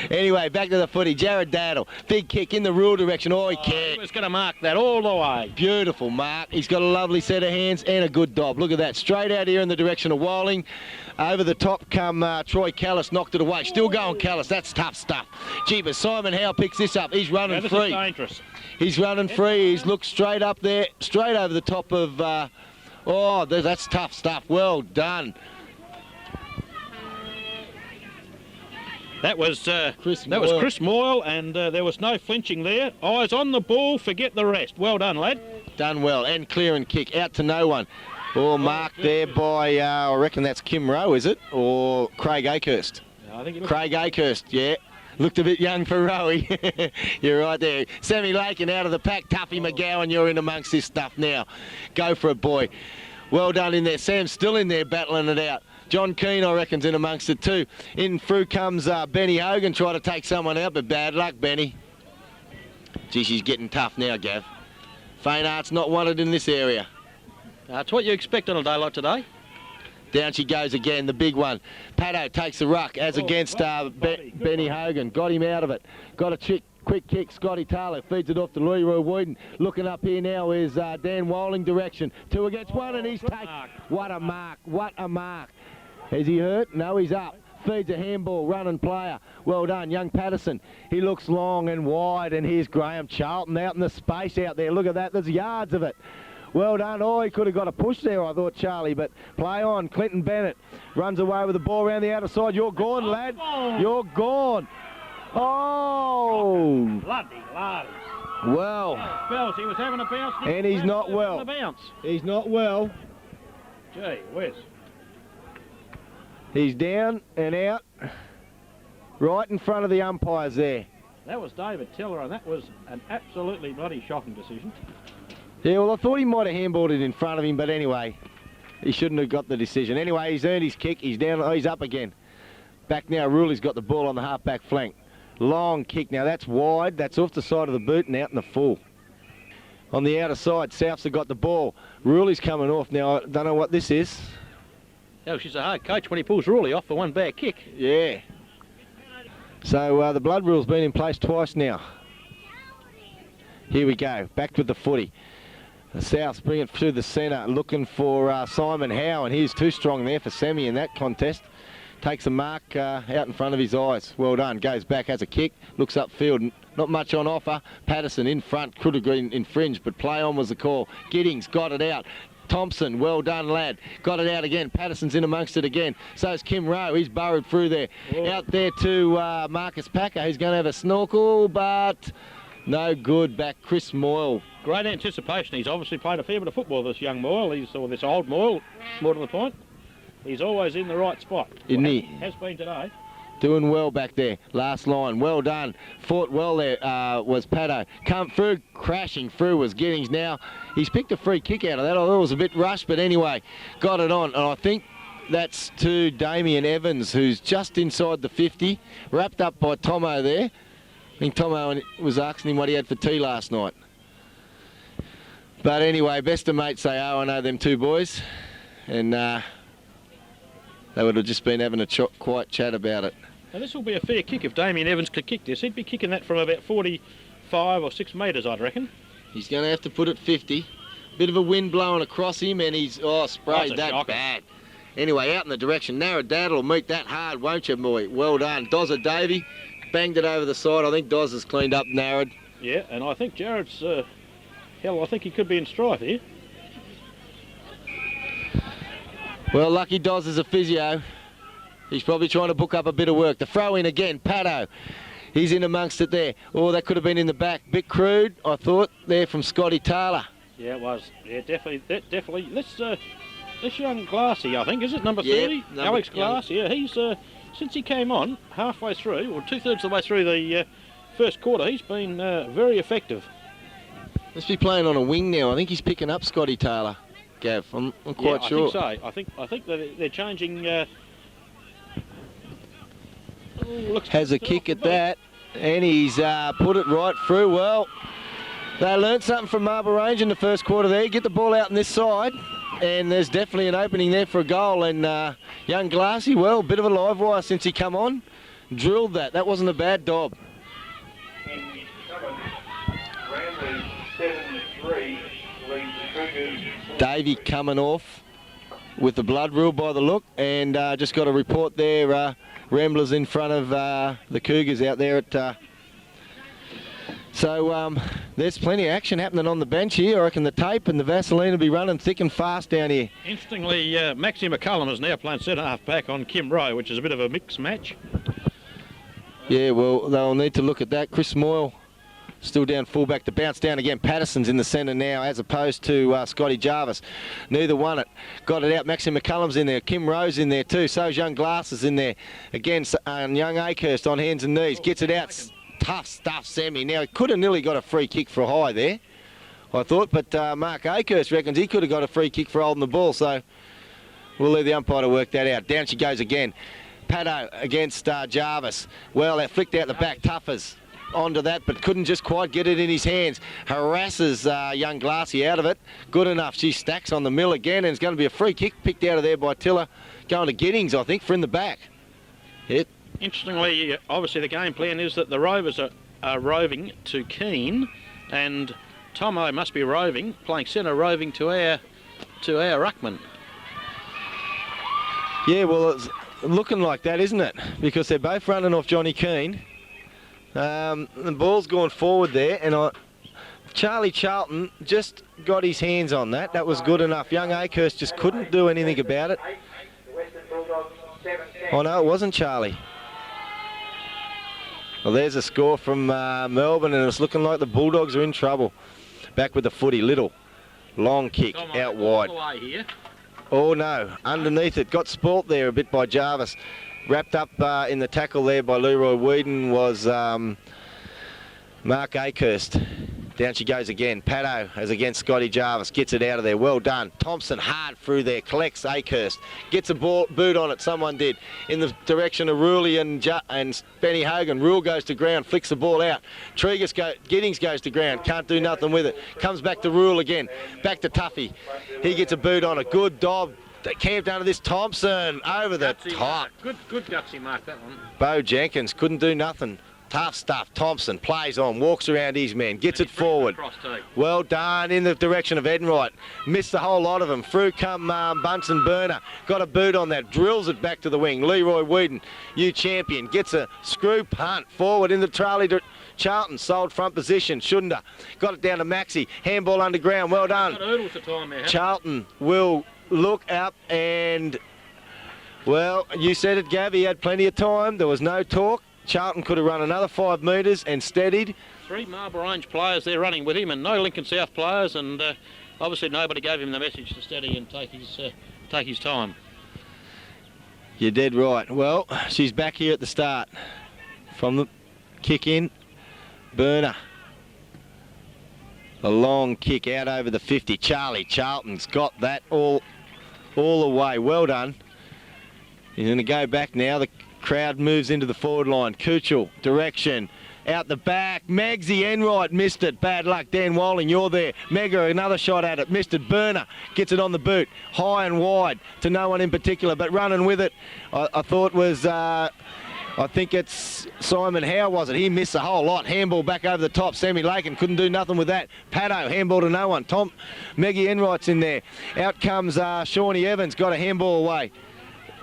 Anyway, back to the footy. Jared Daddle, big kick in the rule direction. Oh, he can't. He was going to mark that all the way. Beautiful mark. He's got a lovely set of hands and a good dob. Look at that. Straight out here in the direction of Walling. Over the top come Troy Callis, knocked it away. Still going Callis. That's tough stuff. Jeepers, Simon Howe picks this up. He's running this free. Is dangerous. He's running free. He's looked straight up there, straight over the top of... oh, that's tough stuff. Well done. That was Chris Moyle, and there was no flinching there. Eyes on the ball, forget the rest. Well done, lad. Done well, and clear and kick. Out to no one. Oh, marked there by, I reckon that's Kim Rowe, is it? Or Craig Akehurst? No, I think Craig Akehurst, yeah. Looked a bit young for Rowie. You're right there. Sammy Lakin out of the pack. Tuffy McGowan, you're in amongst this stuff now. Go for it, boy. Well done in there. Sam's still in there battling it out. John Keane, I reckon's in amongst it too. In through comes Benny Hogan, try to take someone out, but bad luck, Benny. Gee, she's getting tough now, Gav. Faint art's not wanted in this area. That's what you expect on a day like today. Down she goes again, the big one. Paddo takes the ruck as against Benny Hogan. Got him out of it. Got a quick kick. Scotty Taylor feeds it off to Leroy Wooden. Looking up here now is Dan Walling direction. 2 against 1 and he's taken. What a mark. What a mark. Is he hurt? No, he's up. Feeds a handball, running player. Well done, young Patterson. He looks long and wide, and here's Graham Charlton out in the space out there. Look at that. There's yards of it. Well done. Oh, he could have got a push there, I thought, Charlie, but play on. Clinton Bennett runs away with the ball around the outer side. You're gone, lad. You're gone. Oh. Bloody lad. Well. Spells, he was having a bounce. And he's not well. He's not well. Gee whiz. He's down and out right in front of the umpires there. That was David Tiller, and that was an absolutely bloody shocking decision. Yeah, well, I thought he might have handballed it in front of him, but anyway, he shouldn't have got the decision. Anyway, he's earned his kick. He's down. Oh, he's up again. Back now, Ruley's got the ball on the half-back flank. Long kick. Now, that's wide. That's off the side of the boot and out in the full. On the outer side, Souths have got the ball. Ruley's coming off. Now, I don't know what this is. Oh, she's a hard coach when he pulls Ruley off for one bad kick. Yeah. So the blood rule's been in place twice now. Here we go. Back with the footy. The Souths bring it through the centre, looking for Simon Howe, and he's too strong there for Sammy in that contest. Takes a mark out in front of his eyes. Well done. Goes back, has a kick, looks upfield. Not much on offer. Patterson in front, could have infringed, but play on was the call. Giddings got it out. Thompson, well done, lad. Got it out again. Patterson's in amongst it again. So's Kim Rowe. He's burrowed through there. Whoa. Out there to Marcus Packer, who's going to have a snorkel, but no good. Back Chris Moyle. Great anticipation. He's obviously played a fair bit of football, this young Moyle. Or this old Moyle, more to the point. He's always in the right spot. Isn't he? Has been today. Doing well back there. Last line. Well done. Fought well there was Pato. Come through. Crashing through was Giddings. Now, he's picked a free kick out of that. I thought it was a bit rushed, but anyway, got it on. And I think that's to Damien Evans, who's just inside the 50. Wrapped up by Tomo there. I think Tomo was asking him what he had for tea last night. But anyway, best of mates say, oh, I know them two boys. And they would have just been having a quiet chat about it. Now this will be a fair kick if Damien Evans could kick this. He'd be kicking that from about 45 or 6 metres, I'd reckon. He's going to have to put it 50. Bit of a wind blowing across him, and he's sprayed that bad. Anyway, out in the direction. Narradad will meet that hard, won't you, boy? Well done. Dozza Davey banged it over the side. I think Doz has cleaned up Narrad. Yeah, and I think Jared's... I think he could be in strife here. Well, lucky Doz is a physio. He's probably trying to book up a bit of work. The throw in again, Pato. He's in amongst it there. Oh, that could have been in the back. Bit crude, I thought, there from Scotty Taylor. Yeah, it was. Yeah, definitely. This young Glassy, I think, is it number 30? Yeah, Alex Glass. Yeah, he's since he came on halfway through, or 2/3 of the way through the first quarter, he's been very effective. Must be playing on a wing now. I think he's picking up Scotty Taylor. Gav, I'm quite sure. I think so. I think that they're changing. Has a kick at that, and he's put it right through. Well, they learnt something from Marble Range in the first quarter there. Get the ball out on this side, and there's definitely an opening there for a goal. And young Glassy, well, bit of a live wire since he come on. Drilled that. That wasn't a bad dob. Davey coming off with the blood rule by the look, and just got a report there. Ramblers in front of the Cougars out there at... So there's plenty of action happening on the bench here. I reckon the tape and the Vaseline will be running thick and fast down here. Interestingly, Maxie McCullum is now playing centre-half back on Kim Rowe, which is a bit of a mixed match. Yeah, well, they'll need to look at that. Chris Moyle still down fullback to bounce down again. Patterson's in the centre now as opposed to Scotty Jarvis. Neither won it. Got it out. Maxie McCullum's in there. Kim Rowe's in there too. So's young Glasses in there. Again, young Akehurst on hands and knees. Gets it out. Tough stuff, Sammy. Now, he could have nearly got a free kick for a high there, I thought. But Mark Akehurst reckons he could have got a free kick for holding the ball. So we'll leave the umpire to work that out. Down she goes again. Pato against Jarvis. Well, they flicked out the back. Tuffers onto that, but couldn't just quite get it in his hands. Harasses young Glassy out of it. Good enough. She stacks on the mill again, and it's going to be a free kick picked out of there by Tiller. Going to Giddings, I think, for in the back. Yep. Interestingly, obviously the game plan is that the Rovers are roving to Keane, and Tomo must be roving, playing centre, roving to our ruckman. Yeah, well, it's looking like that, isn't it? Because they're both running off Johnny Keane. The ball's gone forward there, and Charlie Charlton just got his hands on that. That was good enough. Young Akehurst just couldn't do anything about it. Oh, no, it wasn't Charlie. Well, there's a score from Melbourne, and it's looking like the Bulldogs are in trouble. Back with the footy. Little. Long kick out wide. Oh, no. Underneath it. Got spoilt there a bit by Jarvis. Wrapped up in the tackle there by Leroy Whedon was Mark Akehurst. Down she goes again. Pato as against Scotty Jarvis. Gets it out of there. Well done. Thompson hard through there. Collects Akehurst. Gets a boot on it. Someone did. In the direction of Ruley and Benny Hogan. Rule goes to ground. Flicks the ball out. Giddings goes to ground. Can't do nothing with it. Comes back to Rule again. Back to Tuffy. He gets a boot on it. Good dob. Camped under this. Thompson over the top. Good gutsy mark, that one. Bo Jenkins couldn't do nothing. Tough stuff. Thompson plays on, walks around his man, gets it forward. Well done in the direction of Edenwright. Missed a whole lot of them. Through come Bunsen Burner. Got a boot on that. Drills it back to the wing. Leroy Whedon, you champion. Gets a screw punt forward in the Charlie Charlton. Sold front position. Shouldn't have. Got it down to Maxi. Handball underground. Well done. Charlton will look up and, well, you said it, Gav. He had plenty of time. There was no talk. Charlton could have run another 5 metres and steadied. 3 Marble Range players there running with him, and no Lincoln South players, and obviously nobody gave him the message to steady and take his time. You're dead right. Well, she's back here at the start. From the kick in, Burner. A long kick out over the 50. Charlie Charlton's got that all the way. Well done. He's going to go back now. The crowd moves into the forward line. Kuchel, direction. Out the back. Megsy Enright missed it. Bad luck. Dan Walling, you're there. Mega, another shot at it. Missed it. Burner gets it on the boot. High and wide to no one in particular, but running with it, I thought was... I think it's Simon Howe, was it? He missed a whole lot. Handball back over the top. Sammy Lakin couldn't do nothing with that. Paddo, handball to no one. Meggie Enright's in there. Out comes Shawnee Evans, got a handball away.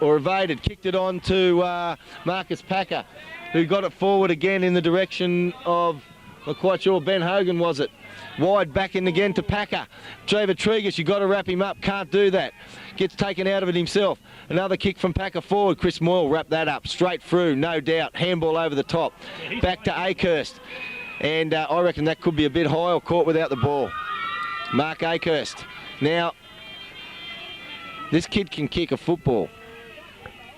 Or evaded, kicked it on to Marcus Packer, who got it forward again in the direction of, I'm quite sure, Ben Hogan, was it? Wide back in again to Packer. Trevor Tregus, you got to wrap him up. Can't do that. Gets taken out of it himself. Another kick from Packer forward. Chris Moyle wrapped that up. Straight through, no doubt. Handball over the top. Back to Akehurst. And I reckon that could be a bit high or caught without the ball. Mark Akehurst. Now, this kid can kick a football.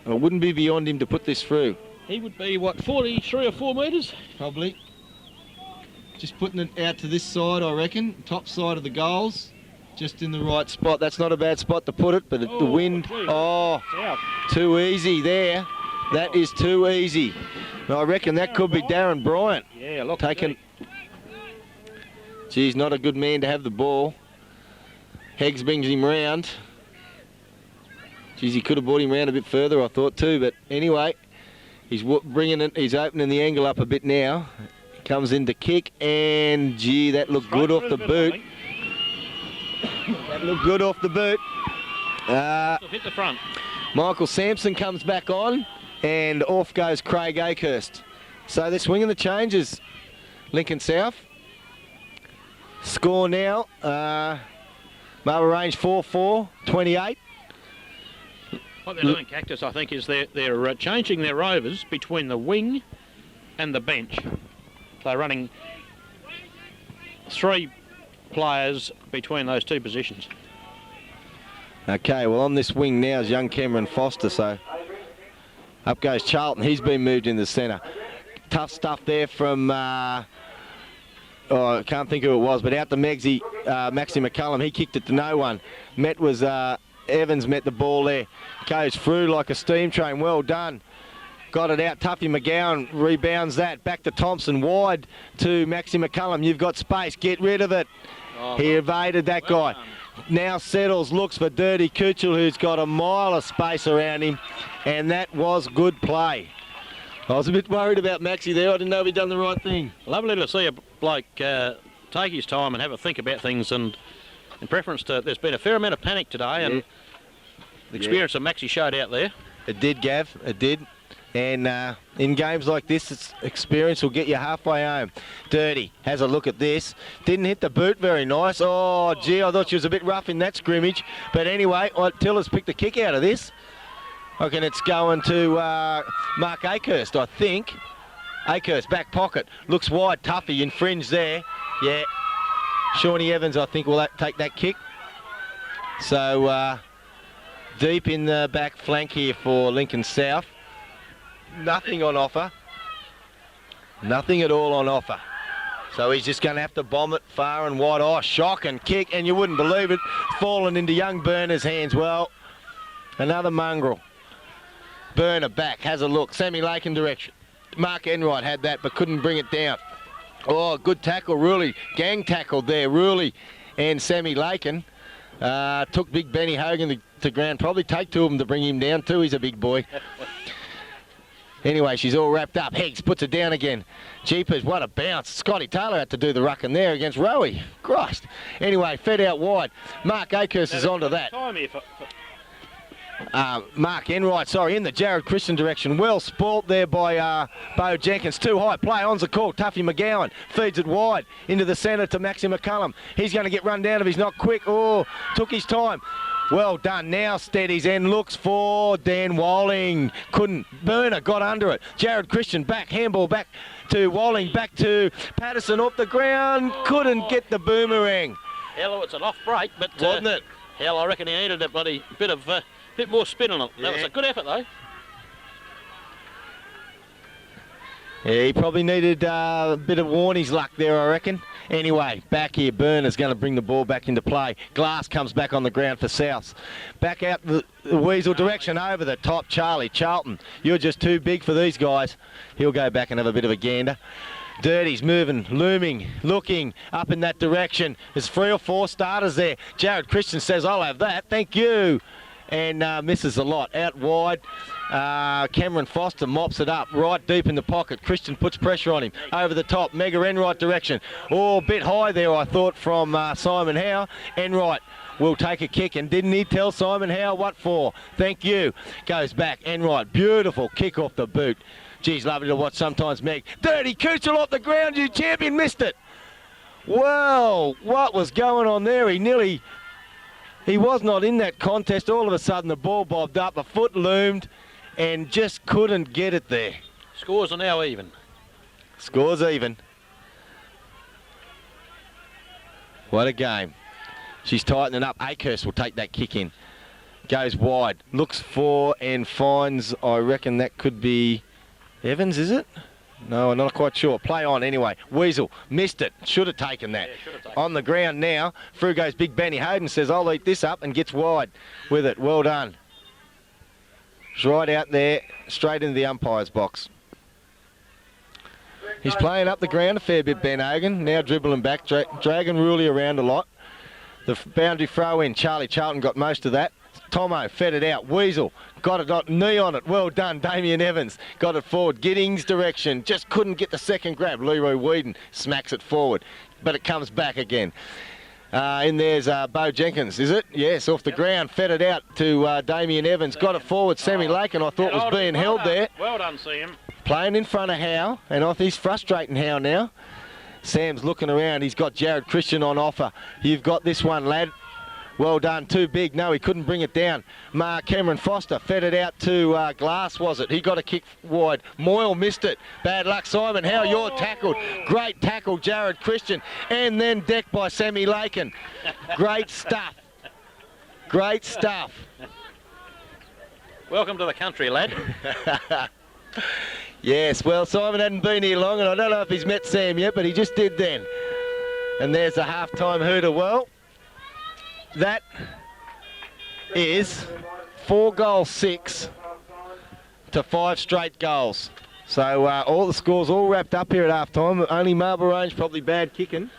It wouldn't be beyond him to put this through. He would be, what, 43 or 4 metres? Probably. Just putting it out to this side, I reckon. Top side of the goals. Just in the right spot. That's not a bad spot to put it, but the wind... Oh, too easy there. That is too easy. I reckon that could be Darren Bryant. Yeah, look. Taking... Geez, not a good man to have the ball. Heggs brings him round. Geez, he could have brought him round a bit further, I thought too, but anyway, he's bringing it. He's opening the angle up a bit now. Comes in to kick, and gee, that looked good off the boot. That looked good off the boot. Hit the front. Michael Sampson comes back on, and off goes Craig Akehurst. So they're swinging the changes. Lincoln South. Score now. Marlborough Range 4-4, 28. What they're doing, Cactus, I think, is they're changing their rovers between the wing and the bench. They're running 3 players between those 2 positions. Okay, well on this wing now is young Cameron Foster, so up goes Charlton. He's been moved in the centre. Tough stuff there from, I can't think who it was, but out to Maxi McCullum. He kicked it to no one. Evans met the ball there. Goes through like a steam train. Well done. Got it out. Tuffy McGowan rebounds that. Back to Thompson. Wide to Maxi McCullum. You've got space. Get rid of it. He evaded that guy. Now settles. Looks for Dirty Kuchel, who's got a mile of space around him. And that was good play. I was a bit worried about Maxi there. I didn't know if he'd done the right thing. Lovely to see a bloke take his time and have a think about things. And in preference to, there's been a fair amount of panic today. And the experience that Maxi showed out there. It did, Gav. It did. And in games like this, experience will get you halfway home. Dirty has a look at this. Didn't hit the boot very nice. Oh, gee, I thought she was a bit rough in that scrimmage. But anyway, Tiller's picked the kick out of this. I reckon it's going to Mark Akehurst, I think. Akehurst, back pocket. Looks wide. Tuffy in fringe there. Yeah. Shawnee Evans, I think, will take that kick. So deep in the back flank here for Lincoln South. Nothing on offer. Nothing at all on offer. So he's just going to have to bomb it far and wide. Oh, shock and kick, and you wouldn't believe it, falling into young Burner's hands. Well, another mongrel. Burner back, has a look. Sammy Lakin direction. Mark Enright had that, but couldn't bring it down. Oh, good tackle, Ruley. Gang tackle there, Ruley and Sammy Lakin. Took big Benny Hogan to ground. Probably take 2 of them to bring him down too. He's a big boy. Anyway, she's all wrapped up. Higgs puts it down again. Jeepers, what a bounce. Scotty Taylor had to do the rucking there against Rowie. Christ. Anyway, fed out wide. Mark Akehurst is onto that. Mark Enright, sorry, in the Jared Christian direction. Well spoilt there by Bo Jenkins. Too high. Play on's the call. Tuffy McGowan feeds it wide into the centre to Maxi McCullum. He's going to get run down if he's not quick. Oh, took his time. Well done. Now steadies and looks for Dan Walling. Couldn't. Burner got under it. Jared Christian back. Handball back to Walling. Back to Patterson off the ground. Couldn't get the boomerang. Hello, it's an off break, but wasn't it? Hell, I reckon he needed a bloody bit more spin on it. That was a good effort, though. Yeah, he probably needed a bit of Warney's luck there, I reckon. Anyway, back here, Burner's going to bring the ball back into play. Glass comes back on the ground for South. Back out the Weasel direction, over the top, Charlie Charlton. You're just too big for these guys. He'll go back and have a bit of a gander. Dirty's moving, looming, looking up in that direction. There's 3 or 4 starters there. Jared Christian says, I'll have that, thank you. And misses a lot. Out wide, Cameron Foster mops it up right deep in the pocket. Christian puts pressure on him. Over the top, Mega Enright direction. Oh, a bit high there, I thought, from Simon Howe. Enright will take a kick, and didn't he tell Simon Howe what for? Thank you. Goes back, Enright, beautiful kick off the boot. Geez, lovely to watch sometimes, Meg. Dirty Kuchel off the ground, you champion, missed it. Well, what was going on there? He was not in that contest. All of a sudden, the ball bobbed up, a foot loomed, and just couldn't get it there. Scores are now even. Scores even. What a game. She's tightening up. Akehurst will take that kick in. Goes wide. Looks for and finds, I reckon that could be Evans, is it? No, I'm not quite sure. Play on anyway. Weasel missed it. Should have taken that. Yeah, on the ground now. Through goes Big Benny Hayden, says, I'll eat this up, and gets wide with it. Well done. It's right out there, straight into the umpire's box. He's playing up the ground a fair bit, Ben Hogan. Now dribbling back, dragging Ruley around a lot. The boundary throw in. Charlie Charlton got most of that. Tomo fed it out. Weasel got it, knee on it. Well done, Damien Evans. Got it forward. Giddings direction. Just couldn't get the second grab. Leroy Whedon smacks it forward, but it comes back again. In there's Bo Jenkins, is it? Yes, off the ground. Fed it out to Damien Evans. Got it forward. Sammy Lakin, I thought, was being held there. Well done, Sam. Playing in front of Howe, and I think he's frustrating Howe now. Sam's looking around. He's got Jared Christian on offer. You've got this one, lad. Well done, too big. No, he couldn't bring it down. Cameron Foster fed it out to Glass, was it? He got a kick wide. Moyle missed it. Bad luck, Simon. How you're tackled. Great tackle, Jared Christian. And then decked by Sammy Lakin. Great stuff. Great stuff. Welcome to the country, lad. Yes, well, Simon hadn't been here long, and I don't know if he's met Sam yet, but he just did then. And there's the half-time hooter. Well, that is 4 goals 6 to 5 straight goals. So all the scores all wrapped up here at half time. Only Marble Range probably bad kicking.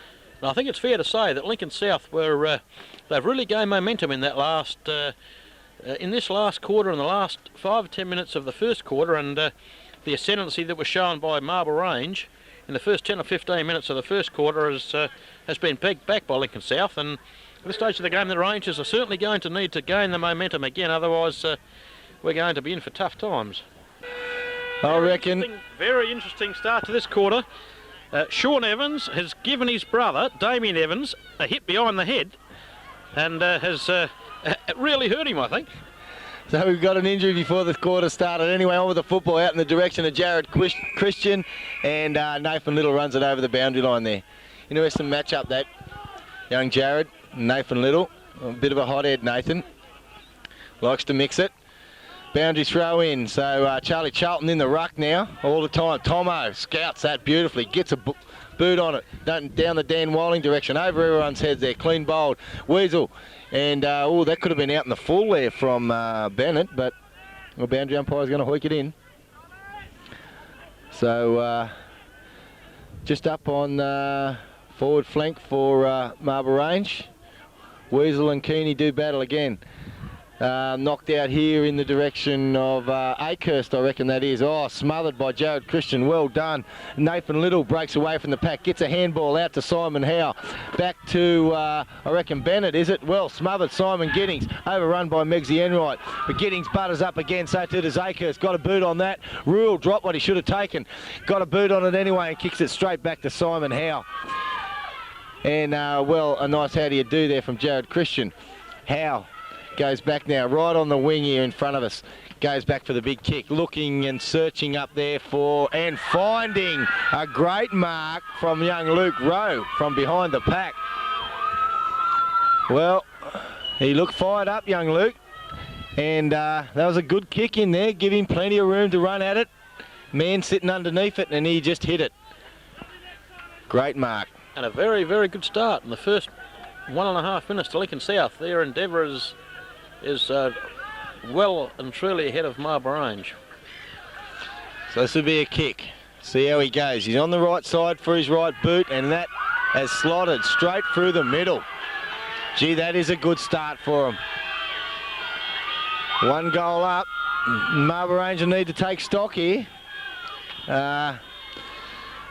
I think it's fair to say that Lincoln South were they've really gained momentum in that last in this last quarter, in the last 5 or 10 minutes of the first quarter, and the ascendancy that was shown by Marble Range in the first 10 or 15 minutes of the first quarter has been pegged back by Lincoln South, and at this stage of the game, the Rangers are certainly going to need to gain the momentum again, otherwise we're going to be in for tough times. I reckon. Very interesting start to this quarter. Sean Evans has given his brother, Damien Evans, a hit behind the head, and has really hurt him, I think. So we've got an injury before the quarter started. Anyway, on with the football out in the direction of Jared Christian, and Nathan Little runs it over the boundary line there. Interesting matchup, that. Young Jared, Nathan Little, a bit of a hothead, Nathan. Likes to mix it. Boundary throw in, so Charlie Charlton in the ruck now, all the time. Tomo scouts that beautifully, gets a boot on it, down the Dan Willing direction, over everyone's heads there, clean bowled. Weasel, and that could have been out in the full there from Bennett, but the boundary umpire's going to hoik it in. So just up on forward flank for Marble Range. Weasel and Keeney do battle again. Knocked out here in the direction of Akehurst, I reckon that is. Oh, smothered by Jared Christian. Well done. Nathan Little breaks away from the pack, gets a handball out to Simon Howe. Back to, I reckon, Bennett, is it? Well, smothered Simon Giddings. Overrun by Megsy Enright. But Giddings butters up again, so too does Akehurst. Got a boot on that. Rule dropped what he should have taken. Got a boot on it anyway and kicks it straight back to Simon Howe. And, well, a nice how do you do there from Jared Christian. Howe goes back now, right on the wing here in front of us. Goes back for the big kick, looking and searching up there for, and finding a great mark from young Luke Rowe from behind the pack. Well, He looked fired up, young Luke. And that was a good kick in there. Give him plenty of room to run at it. Man sitting underneath it, and he just hit it. Great mark. And a very, very good start in the first 1.5 minutes to Lincoln South. Their endeavour is well and truly ahead of Marlborough Range. So this will be a kick. See how he goes. He's on the right side for his right boot, and that has slotted straight through the middle. Gee, that is a good start for him. 1 goal up. Marlborough Range will need to take stock here. Not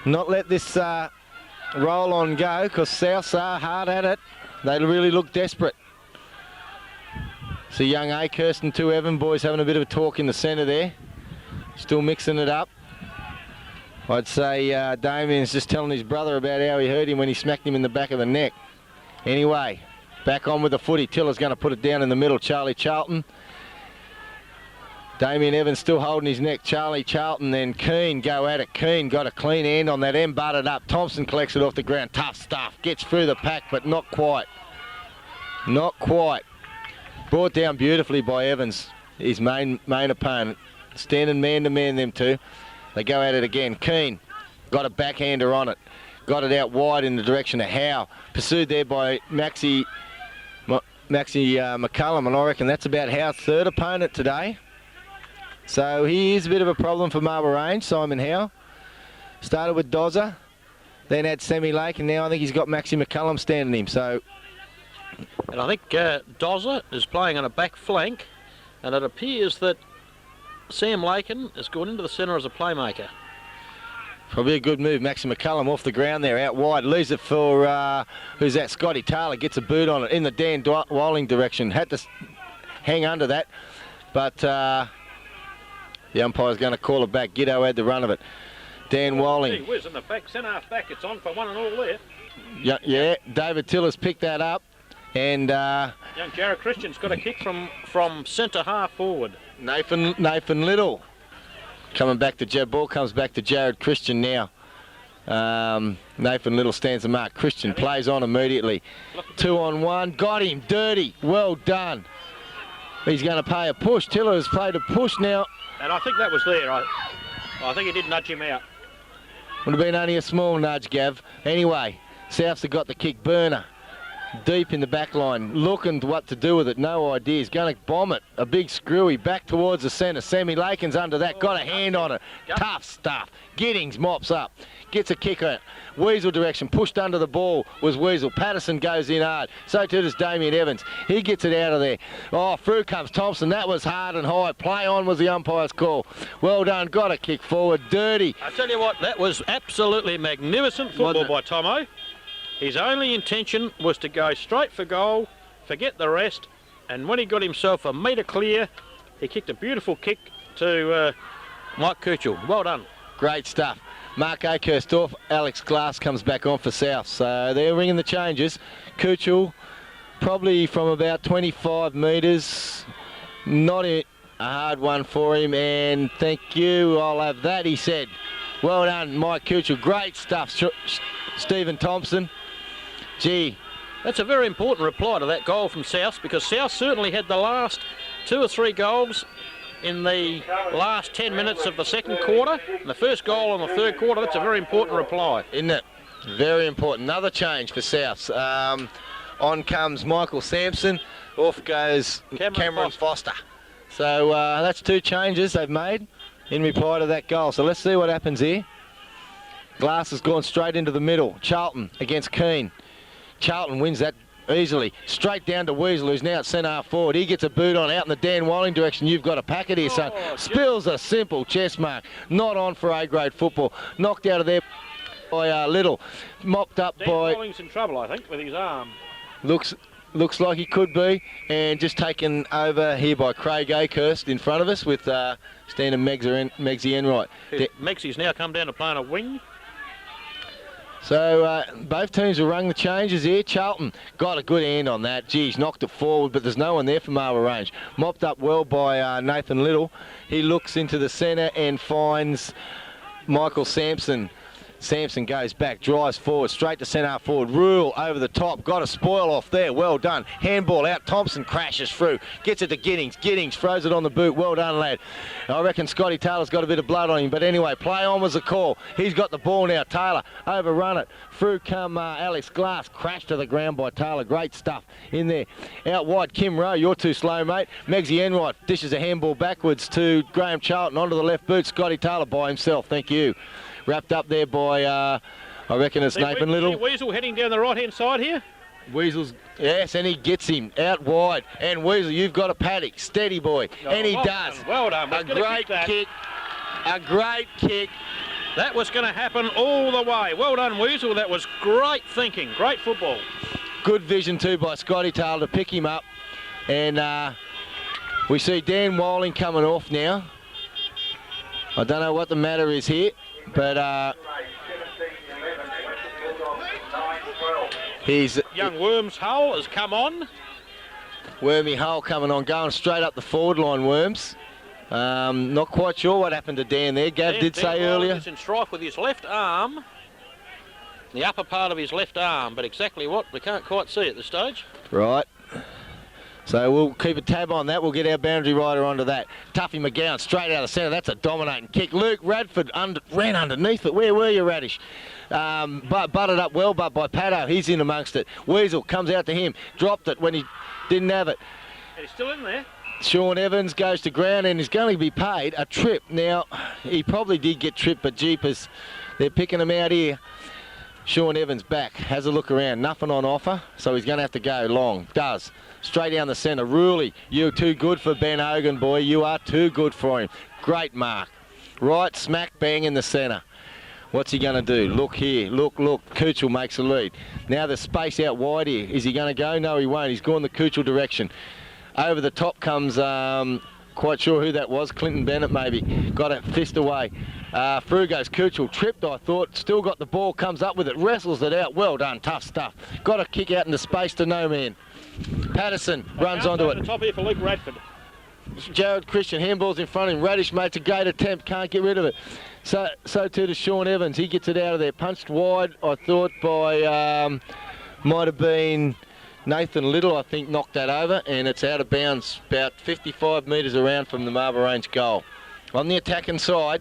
let this roll on go, because Souths are hard at it. They really look desperate. See young Akehurst and 2 Evan boys having a bit of a talk in the centre there. Still mixing it up. I'd say Damien's just telling his brother about how he hurt him when he smacked him in the back of the neck. Anyway, back on with the footy. Tiller's going to put it down in the middle. Charlie Charlton. Damien Evans still holding his neck. Charlie Charlton, then Keane go at it. Keane got a clean hand on that end, butted up. Thompson collects it off the ground. Tough stuff. Gets through the pack, but not quite. Not quite. Brought down beautifully by Evans, his main opponent. Standing man-to-man, them two. They go at it again. Keane got a backhander on it. Got it out wide in the direction of Howe. Pursued there by Maxie McCullum, and I reckon that's about Howe's 3rd opponent today. So he is a bit of a problem for Marlborough Range, Simon Howe. Started with Dozza, then had Sammy Lake, and now I think he's got Maxie McCullum standing him. So, and I think Dozza is playing on a back flank, and it appears that Sam Lakin has gone into the centre as a playmaker. Probably a good move. Maxie McCullum off the ground there, out wide. Leaves it for, who's that? Scotty Taylor gets a boot on it in the Dan Walling direction. Had to hang under that, but the umpire's going to call it back. Giddo had the run of it. Dan Walling. Whiz in the back, centre half back. It's on for 1 and all there. Yeah, David Tiller's picked that up. And young Jared Christian's got a kick from centre half forward. Nathan Little coming back to ball comes back to Jared Christian now. Nathan Little stands the mark. Christian plays on immediately. 2 on 1. Got him. Dirty. Well done. He's going to pay a push. Tiller has played a push now. And I think that was there. I think he did nudge him out. Would have been only a small nudge, Gav. Anyway, Souths have got the kick. Burner deep in the back line, looking what to do with it. No idea. He's going to bomb it. A big screwy back towards the centre. Sammy Lakin's under that. Got a hand on it. Tough stuff. Giddings mops up. Gets a kicker. Weasel direction. Pushed under the ball was Weasel. Patterson goes in hard. So too does Damien Evans. He gets it out of there. Oh, through comes Thompson. That was hard and high. Play on was the umpire's call. Well done. Got a kick forward. Dirty. I tell you what, that was absolutely magnificent football by Tomo. His only intention was to go straight for goal, forget the rest, and when he got himself a metre clear, he kicked a beautiful kick to Mike Kirchhoff. Well done. Great stuff. Mark Akehurst off. Alex Glass comes back on for South. So they're ringing the changes. Kirchhoff probably from about 25 metres. Not a hard one for him, and thank you, I'll have that, he said. Well done, Mike Kirchhoff. Great stuff, Stephen Thompson. Gee, that's a very important reply to that goal from South, because South certainly had the last 2 or 3 goals in the last 10 minutes of the second quarter. And the first goal in the third quarter, that's a very important reply. Isn't it? Very important. Another change for Souths. On comes Michael Sampson. Off goes Cameron Foster. So that's 2 changes they've made in reply to that goal. So let's see what happens here. Glass has gone straight into the middle. Charlton against Keane. Charlton wins that easily. Straight down to Weasel, who's now at centre half forward. He gets a boot on out in the Dan Walling direction. You've got a packet here, son. Spills a simple chest mark. Not on for A-grade football. Knocked out of there by Little. Mopped up Dan by... Walling's in trouble, I think, with his arm. Looks like he could be. And just taken over here by Craig Akehurst in front of us with standing Megsy Enright. Megsy's now come down to play on a wing. So both teams have rung the changes here. Charlton got a good hand on that. Geez, knocked it forward, but there's no one there for Marlborough Range. Mopped up well by Nathan Little. He looks into the centre and finds Michael Sampson. Sampson goes back, drives forward, straight to centre half forward. Rule over the top, got a spoil off there, well done. Handball out, Thompson crashes through, gets it to Giddings. Giddings throws it on the boot, well done, lad. I reckon Scotty Taylor's got a bit of blood on him, but anyway, play on was the call. He's got the ball now, Taylor overrun it. Through come Alex Glass, crashed to the ground by Taylor, great stuff in there. Out wide, Kim Rowe, you're too slow, mate. Megsy Enright dishes a handball backwards to Graham Charlton onto the left boot. Scotty Taylor by himself, thank you. Wrapped up there by, I reckon it's Nathan Little. Weasel heading down the right-hand side here. Weasel's, yes, and he gets him out wide. And Weasel, you've got a paddock, steady boy. Oh, and he well does. Done. Well done. A great kick, a great kick. That was going to happen all the way. Well done, Weasel. That was great thinking, great football. Good vision too by Scotty Taylor to pick him up. And we see Dan Walling coming off now. I don't know what the matter is here, but he's... Young Worms Hull has come on. Wormy Hull coming on, going straight up the forward line, Worms. Not quite sure what happened to Dan there. Gav did say earlier. He's in strife with his left arm, the upper part of his left arm, but exactly what, we can't quite see at this stage. Right. So we'll keep a tab on that. We'll get our boundary rider onto that. Tuffy McGowan straight out of centre. That's a dominating kick. Luke Radford ran underneath it. Where were you, Radish? But butted up well, but by Paddo. He's in amongst it. Weasel comes out to him. Dropped it when he didn't have it. He's still in there. Sean Evans goes to ground and is going to be paid a trip. Now, he probably did get tripped, but jeepers, they're picking him out here. Sean Evans back, has a look around, nothing on offer, so he's going to have to go long. Does. Straight down the centre. Ruley, you're too good for Ben Hogan, boy. You are too good for him. Great mark. Right smack bang in the centre. What's he going to do? Look here. Look. Kuchel makes a lead. Now there's space out wide here. Is he going to go? No, he won't. He's gone the Kuchel direction. Over the top comes, quite sure who that was, Clinton Bennett maybe. Got it, fist away. Through goes Kuchel, tripped I thought, still got the ball, comes up with it, wrestles it out. Well done, tough stuff. Got a kick out into space to no man. Patterson runs onto it. The top here for Luke Radford. Jared Christian, handballs in front of him. Radish makes a great attempt, can't get rid of it. So too to Sean Evans, he gets it out of there. Punched wide, I thought, by, might have been Nathan Little, I think, knocked that over, and it's out of bounds about 55 metres around from the Marlborough Range goal. On the attacking side,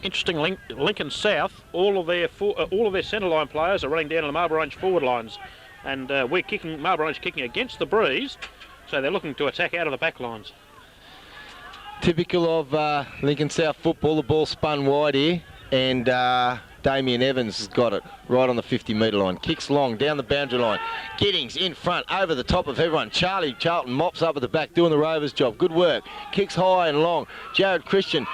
interesting, Lincoln South, all of their centre line players are running down to the Marlborough Range forward lines, and Marlborough Range kicking against the breeze, so they're looking to attack out of the back lines. Typical of Lincoln South football, the ball spun wide here, and Damien Evans has got it right on the 50-metre line. Kicks long down the boundary line. Giddings in front, over the top of everyone. Charlie Charlton mops up at the back, doing the Rovers' job. Good work. Kicks high and long. Jared Christian,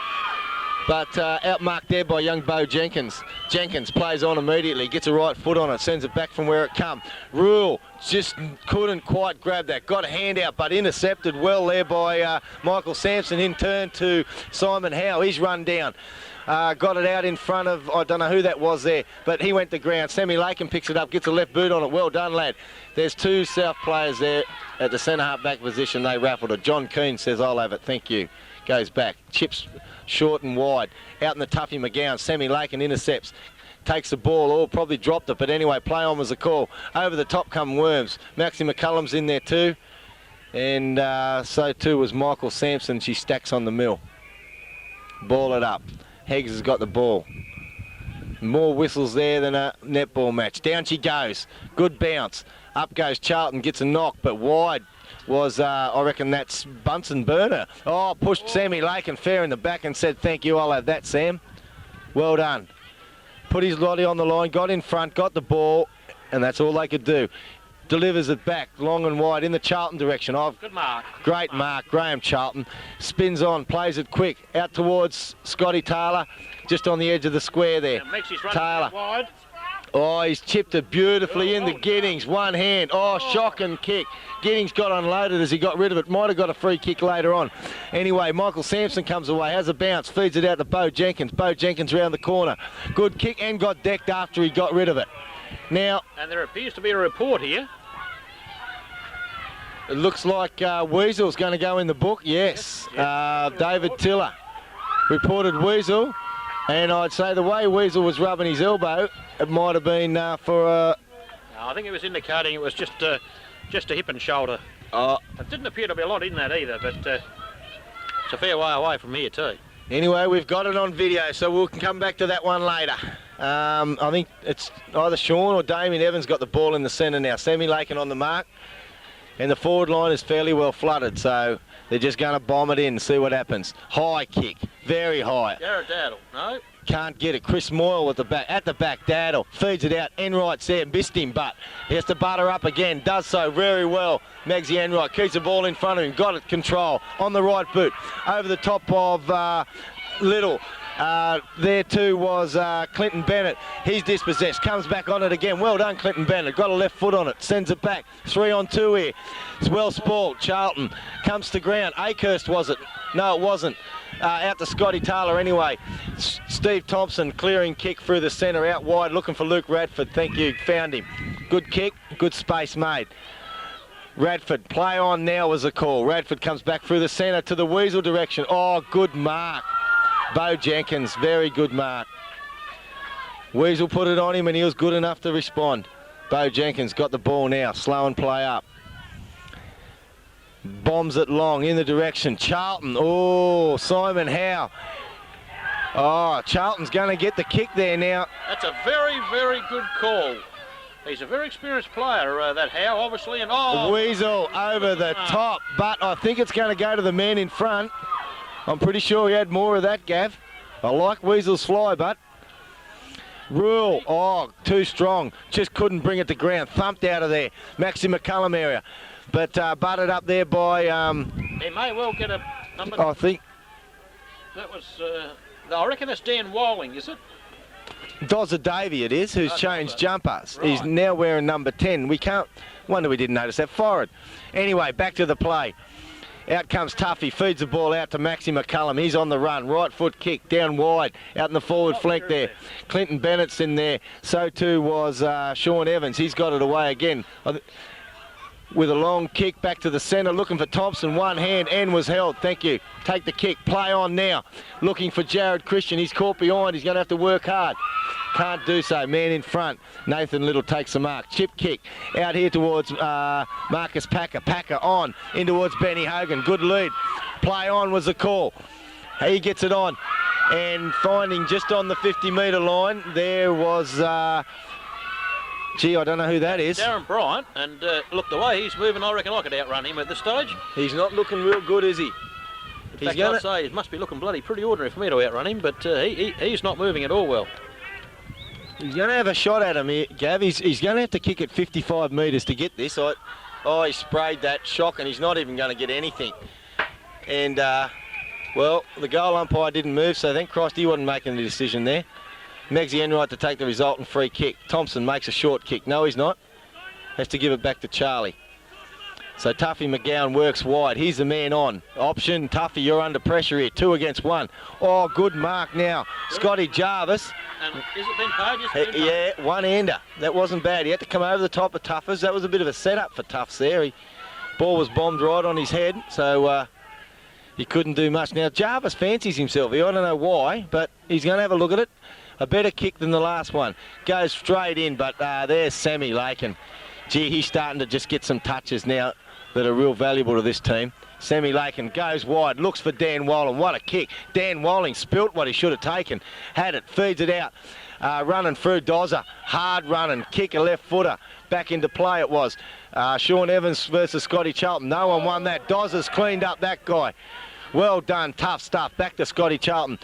but outmarked there by young Bo Jenkins. Jenkins plays on immediately, gets a right foot on it, sends it back from where it come. Rule just couldn't quite grab that. Got a hand out, but intercepted well there by Michael Sampson. In turn to Simon Howe. He's run down. Got it out in front of, I don't know who that was there, but he went to ground. Sammy Lakin picks it up, gets a left boot on it. Well done, lad. There's two South players there at the centre half back position. They raffled it. John Keane says, I'll have it, thank you. Goes back, chips short and wide. Out in the Tuffy McGowan, Sammy Lakin intercepts. Takes the ball, probably dropped it, but anyway, play on was the call. Over the top come Worms. Maxie McCullum's in there too. And so too was Michael Sampson. She stacks on the mill. Ball it up. Heggs has got the ball. More whistles there than a netball match. Down she goes. Good bounce. Up goes Charlton, gets a knock, but wide was, I reckon that's Bunsen Burner. Oh, pushed Sammy Lakin fair in the back and said, thank you, I'll have that, Sam. Well done. Put his lottie on the line, got in front, got the ball, and that's all they could do. Delivers it back, long and wide, in the Charlton direction. Good mark. Great mark, Graham Charlton. Spins on, plays it quick, out towards Scotty Taylor, just on the edge of the square there. Taylor. Wide. Oh, he's chipped it beautifully into Giddings, one hand. Oh, shocking kick. Giddings got unloaded as he got rid of it. Might have got a free kick later on. Anyway, Michael Sampson comes away, has a bounce, feeds it out to Bo Jenkins. Bo Jenkins round the corner. Good kick and got decked after he got rid of it. Now, and there appears to be a report here. It looks like Weasel's going to go in the book. Yes. David Tiller reported Weasel. And I'd say the way Weasel was rubbing his elbow, it might have been for a... No, I think it was indicating it was just a hip and shoulder. It didn't appear to be a lot in that either, but it's a fair way away from here too. Anyway, we've got it on video, so we'll come back to that one later. I think it's either Sean or Damien Evans got the ball in the centre now. Sammy Lakin on the mark, and the forward line is fairly well flooded, so they're just going to bomb it in and see what happens. High kick, very high. Jared Daddle, no? Can't get it. Chris Moyle at the back, Daddle feeds it out. Enright's there, missed him, but he has to butter up again. Does so very well. Magsy Enright keeps the ball in front of him, got it control on the right boot, over the top of Little. There too was Clinton Bennett. He's dispossessed, comes back on it again. Well done, Clinton Bennett. Got a left foot on it, sends it back. 3-on-2 here. It's well spoiled. Charlton comes to ground. Akehurst was it? No, it wasn't. Out to Scotty Taylor anyway. Steve Thompson clearing kick through the centre, out wide, looking for Luke Radford. Thank you, found him. Good kick, good space made. Radford, play on now was the call. Radford comes back through the centre to the Weasel direction. Oh, good mark. Bo Jenkins, very good mark. Weasel put it on him and he was good enough to respond. Bo Jenkins got the ball now, slow and play up. Bombs it long in the direction. Charlton, oh, Simon Howe. Oh, Charlton's going to get the kick there now. That's a very, very good call. He's a very experienced player, that Howe, obviously. And Weasel over the top, but I think it's going to go to the man in front. I'm pretty sure he had more of that, Gav. I like Weasel's fly, but Rule, oh, too strong. Just couldn't bring it to ground. Thumped out of there. Maxi McCullum area. But butted up there by... he may well get a number... I think... That was... I reckon that's Dan Walling, is it? Dozza Davey it is, who's changed jumpers. Right. He's now wearing number 10. We can't... Wonder we didn't notice that. Forward. Anyway, back to the play. Out comes Tuffy, feeds the ball out to Maxi McCullum. He's on the run. Right foot kick, down wide, out in the forward flank there. Clinton Bennett's in there. So too was Sean Evans. He's got it away again. With a long kick back to the centre, looking for Thompson. One hand, and was held. Thank you. Take the kick. Play on now. Looking for Jared Christian. He's caught behind. He's going to have to work hard. Can't do so. Man in front. Nathan Little takes the mark. Chip kick. Out here towards Marcus Packer. Packer on. In towards Benny Hogan. Good lead. Play on was the call. He gets it on. And finding just on the 50-metre line, there was... Gee, I don't know who that is. Darren Bryant, and look, the way he's moving, I reckon I could outrun him at this stage. He's not looking real good, is he? In fact, I'd say it must be looking bloody pretty ordinary for me to outrun him, but he's not moving at all well. He's going to have a shot at him here, Gav. He's going to have to kick it 55 metres to get this. He sprayed that shock, and he's not even going to get anything. And, well, the goal umpire didn't move, so thank Christ he wasn't making the decision there. Magsy Enright to take the resultant free kick. Thompson makes a short kick. No, he's not. Has to give it back to Charlie. So Tuffy McGowan works wide. He's the man on. Option, Tuffy, you're under pressure here. 2 against 1. Oh, good mark now. Scotty Jarvis. And is it Ben Page? Yeah, one-hander. That wasn't bad. He had to come over the top of Tuffers. That was a bit of a setup for Tuffs there. Ball was bombed right on his head, so he couldn't do much. Now, Jarvis fancies himself here. I don't know why, but he's going to have a look at it. A better kick than the last one. Goes straight in, but there's Sammy Lakin. Gee, he's starting to just get some touches now that are real valuable to this team. Sammy Lakin goes wide, looks for Dan Walling. What a kick. Dan Walling spilt what he should have taken. Had it, feeds it out. Running through Dozza. Hard running, kick a left footer. Back into play it was. Sean Evans versus Scotty Charlton. No one won that. Dozza's cleaned up that guy. Well done, tough stuff. Back to Scotty Charlton.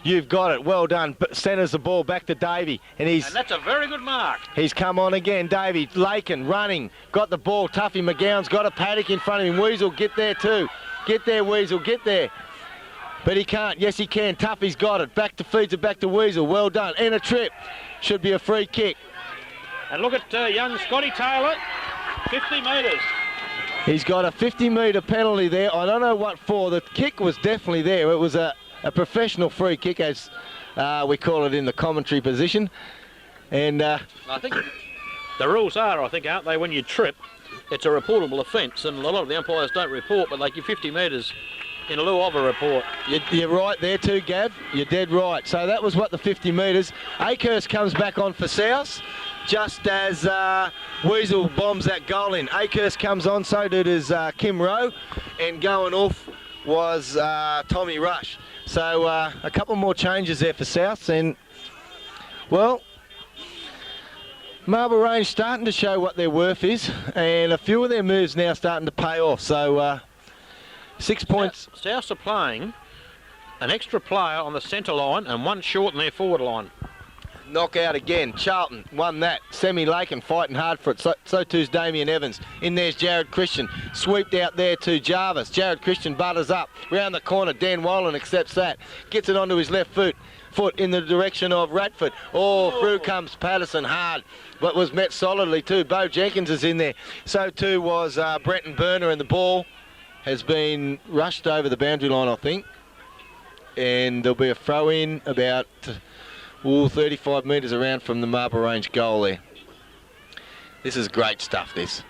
You've got it. Well done. Centres the ball back to Davey. And that's a very good mark. He's come on again. Davey, Lakin running. Got the ball. Tuffy McGowan's got a paddock in front of him. Weasel, get there too. Get there, Weasel. Get there. But he can't. Yes, he can. Tuffy's got it. Feeds it back to Weasel. Well done. And a trip. Should be a free kick. And look at young Scotty Taylor. 50 metres. He's got a 50-metre penalty there. I don't know what for. The kick was definitely there. It was a professional free kick, as we call it in the commentary position. And I think the rules are, aren't they, when you trip, it's a reportable offence, and a lot of the umpires don't report, but they give 50 metres in lieu of a report. You're right there too, Gav. You're dead right. So that was what the 50 metres. Akers comes back on for South, just as Weasel bombs that goal in. Akers comes on, so did his Kim Rowe, and going off was Tommy Rush. So a couple more changes there for South, and well, Marble Range starting to show what their worth is, and a few of their moves now starting to pay off. So 6 points. Souths are playing an extra player on the centre line and one short in their forward line. Knockout again. Charlton won that. Semi Lakin fighting hard for it. So too's Damien Evans. In there's Jared Christian. Sweeped out there to Jarvis. Jared Christian butters up. Round the corner. Dan Wallen accepts that. Gets it onto his left foot in the direction of Radford. Oh, through comes Patterson hard, but was met solidly too. Bo Jenkins is in there. So too was Brenton Burner, and the ball has been rushed over the boundary line, I think. And there'll be a throw in about 35 metres around from the Marble Range goal there. This is great stuff, this.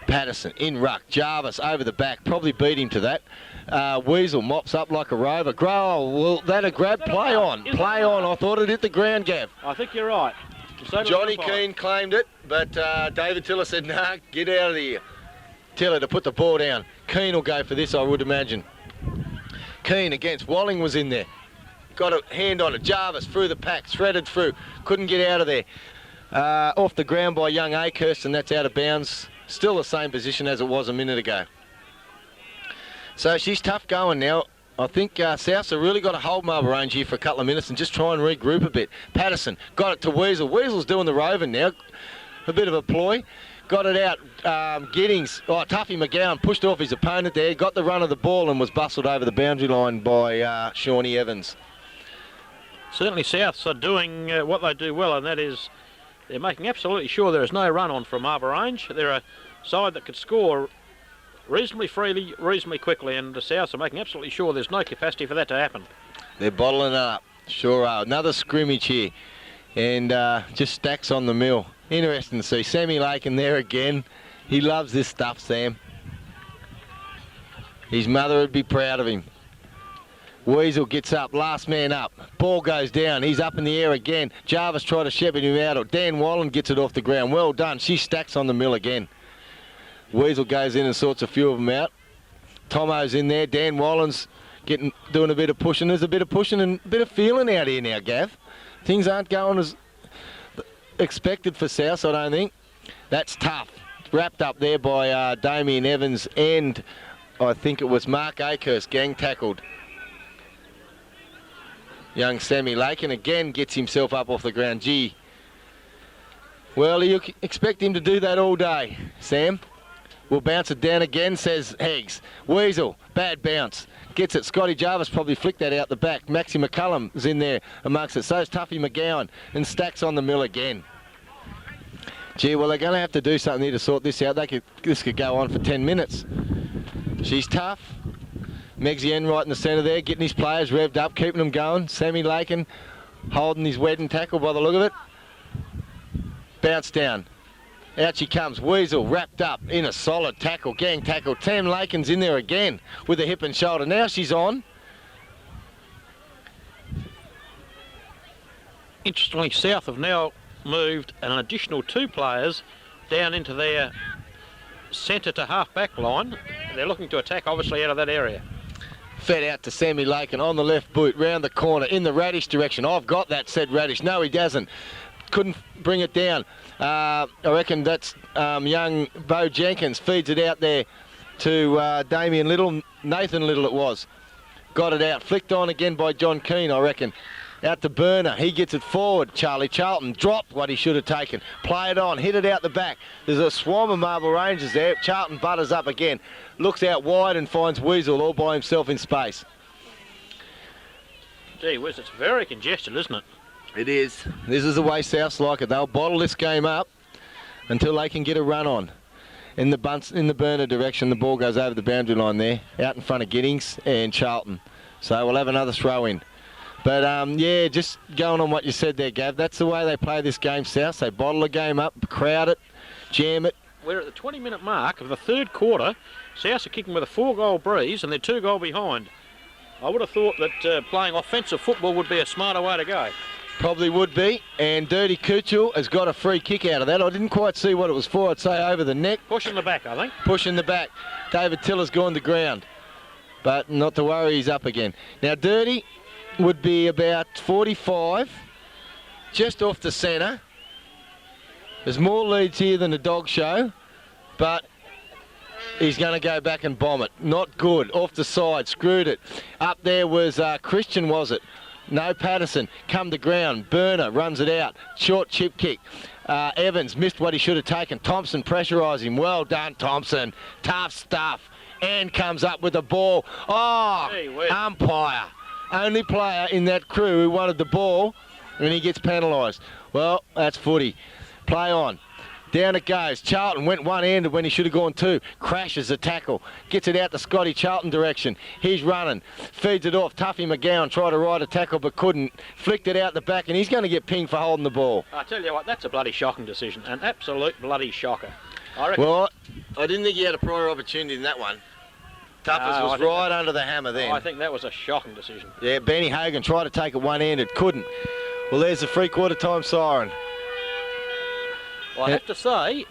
Patterson in ruck. Jarvis over the back. Probably beat him to that. Weasel mops up like a rover. Well, that a grab. Play on. Play on. I thought it hit the ground, Gav. I think you're right. So Johnny Keane claimed it, but David Tiller said, nah, get out of here. Tiller to put the ball down. Keane will go for this, I would imagine. Keane against Walling was in there. Got a hand on it. Jarvis through the pack, threaded through. Couldn't get out of there. Off the ground by young Akers, and that's out of bounds. Still the same position as it was a minute ago. So she's tough going now. I think Souths have really got to hold Marble Range here for a couple of minutes and just try and regroup a bit. Patterson got it to Weasel. Weasel's doing the roving now. A bit of a ploy. Got it out. Giddings. Oh, Tuffy McGowan pushed off his opponent there. Got the run of the ball and was bustled over the boundary line by Shawnee Evans. Certainly Souths are doing what they do well, and that is they're making absolutely sure there is no run on from Marble Range. They're a side that could score reasonably freely, reasonably quickly, and the Souths are making absolutely sure there's no capacity for that to happen. They're bottling it up. Sure are. Another scrimmage here, and just stacks on the mill. Interesting to see. Sammy Lakin there again. He loves this stuff, Sam. His mother would be proud of him. Weasel gets up, last man up. Ball goes down, he's up in the air again. Jarvis tried to shepherd him out. Dan Wallen gets it off the ground. Well done. She stacks on the mill again. Weasel goes in and sorts a few of them out. Tomo's in there. Dan Wallen's doing a bit of pushing. There's a bit of pushing and a bit of feeling out here now, Gav. Things aren't going as expected for South, I don't think. That's tough. Wrapped up there by Damien Evans and I think it was Mark Akers gang tackled. Young Sammy Lakin again gets himself up off the ground. Gee. Well, you expect him to do that all day, Sam. We'll bounce it down again, says Heggs. Weasel, bad bounce. Gets it. Scotty Jarvis probably flicked that out the back. Maxie McCullum is in there amongst it. So's Tuffy McGowan and stacks on the mill again. Gee, well, they're going to have to do something here to sort this out. This could go on for 10 minutes. She's tough. Megsy Enright in the centre there, getting his players revved up, keeping them going. Sammy Lakin holding his wedding tackle by the look of it. Bounce down. Out she comes. Weasel wrapped up in a solid tackle, gang tackle. Tam Lakin's in there again with a hip and shoulder. Now she's on. Interestingly, South have now moved an additional 2 players down into their centre to half-back line. They're looking to attack, obviously, out of that area. Fed out to Sammy Lakin on the left boot, round the corner, in the Radish direction. I've got that, said Radish. No, he doesn't. Couldn't bring it down. I reckon that's young Bo Jenkins. Feeds it out there to Damien Little. Nathan Little it was. Got it out. Flicked on again by John Keane, I reckon. Out to Burner. He gets it forward. Charlie Charlton dropped what he should have taken. Play it on. Hit it out the back. There's a swarm of Marble Rangers there. Charlton butters up again. Looks out wide and finds Weasel all by himself in space. Gee whiz, it's very congested, isn't it? It is. This is the way Souths like it. They'll bottle this game up until they can get a run on. In the Burner direction, the ball goes over the boundary line there. Out in front of Giddings and Charlton. So we'll have another throw in. But, yeah, just going on what you said there, Gav, that's the way they play this game, South. They bottle the game up, crowd it, jam it, we're at the 20-minute mark of the third quarter. South are kicking with a 4-goal breeze and they're 2-goal behind. I would have thought that playing offensive football would be a smarter way to go. Probably would be, and Dirty Kuchel has got a free kick out of that. I didn't quite see what it was for. I'd say over the neck. Pushing the back, I think. Pushing the back. David Tiller's gone to ground, but not to worry, he's up again. Now, Dirty would be about 45, just off the centre. There's more leads here than the dog show, but he's going to go back and bomb it. Not good. Off the side, screwed it. Up there was Christian, was it? No, Patterson. Come to ground. Burner runs it out. Short chip kick. Evans missed what he should have taken. Thompson pressurised him. Well done, Thompson. Tough stuff. And comes up with the ball. Oh, umpire. Only player in that crew who wanted the ball, and he gets penalised. Well, that's footy. Play on. Down it goes. Charlton went one-handed when he should have gone two. Crashes the tackle. Gets it out to Scotty Charlton direction. He's running. Feeds it off. Tuffy McGowan tried to ride a tackle but couldn't. Flicked it out the back and he's going to get pinged for holding the ball. I tell you what, that's a bloody shocking decision. An absolute bloody shocker. I reckon. Well, I didn't think he had a prior opportunity in that one. Tuffers was right under the hammer then. I think that was a shocking decision. Yeah, Benny Hogan tried to take it one-handed. Couldn't. Well, there's the three-quarter time siren. Well, I have to say,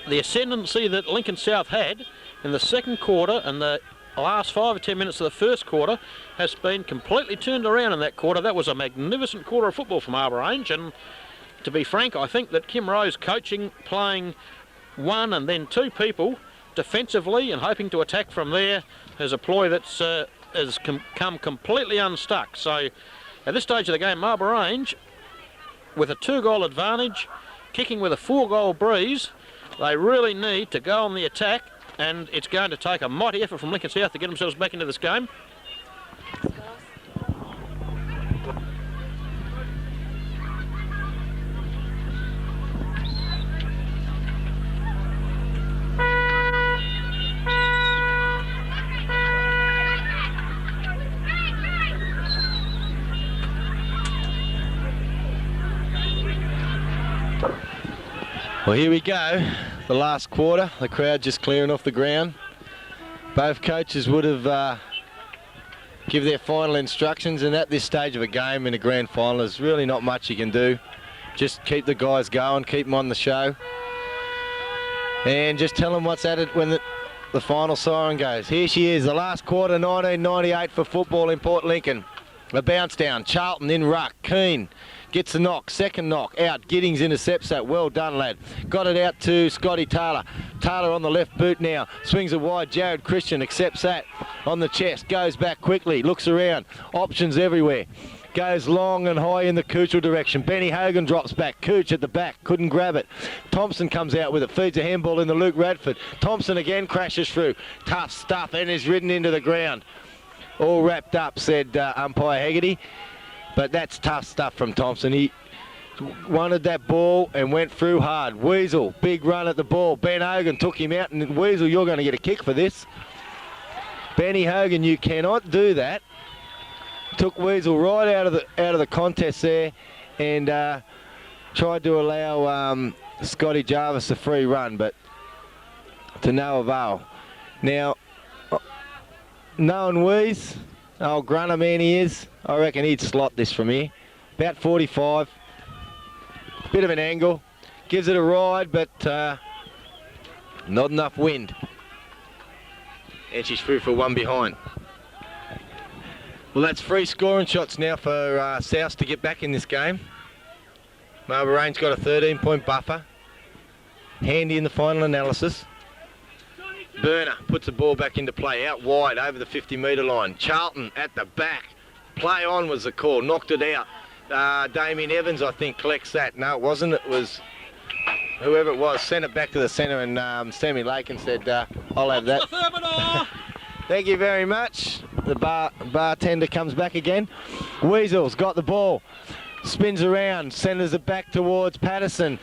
the ascendancy that Lincoln South had in the second quarter and the last 5 or 10 minutes of the first quarter has been completely turned around in that quarter. That was a magnificent quarter of football from Harbour Range, and to be frank, I think that Kim Rowe's coaching, playing one and then two people defensively and hoping to attack from there is a ploy that's has come completely unstuck. So at this stage of the game, Harbour Range, with a 2-goal advantage, kicking with a 4-goal breeze, they really need to go on the attack, and it's going to take a mighty effort from Lincoln South to get themselves back into this game. Well, here we go. The last quarter. The crowd just clearing off the ground. Both coaches would have give their final instructions, and at this stage of a game in a grand final, there's really not much you can do. Just keep the guys going, keep them on the show, and just tell them what's at it when the final siren goes. Here she is, the last quarter, 1998 for football in Port Lincoln. A bounce down, Charlton in ruck, Keane gets the knock, second knock, out, Giddings intercepts that, well done lad. Got it out to Scotty Taylor. Taylor on the left boot now, swings it wide, Jared Christian accepts that on the chest, goes back quickly, looks around, options everywhere. Goes long and high in the Kuchel direction. Benny Hogan drops back. Cooch at the back. Couldn't grab it. Thompson comes out with it. Feeds a handball in the Luke Radford. Thompson again crashes through. Tough stuff and is ridden into the ground. All wrapped up, said umpire Hegarty. But that's tough stuff from Thompson. He wanted that ball and went through hard. Weasel, big run at the ball. Ben Hogan took him out, and Weasel, you're going to get a kick for this. Benny Hogan, you cannot do that. Took Weasel right out of the contest there, and tried to allow Scotty Jarvis a free run, but to no avail. Now, knowing Weez, old grunter man he is, I reckon he'd slot this from here. About 45, bit of an angle, gives it a ride, but not enough wind. And she's through for one behind. Well, that's 3 scoring shots now for South to get back in this game. Harbour Range got a 13-point buffer. Handy in the final analysis. Burner puts the ball back into play, out wide over the 50-metre line. Charlton at the back. Play on was the call, knocked it out. Damien Evans, I think, collects that. No, it wasn't. It was whoever it was. Sent it back to the centre, and Sammy Lakin said, I'll have that. Thank you very much. The bartender comes back again. Weasel's got the ball. Spins around, centres it back towards Patterson.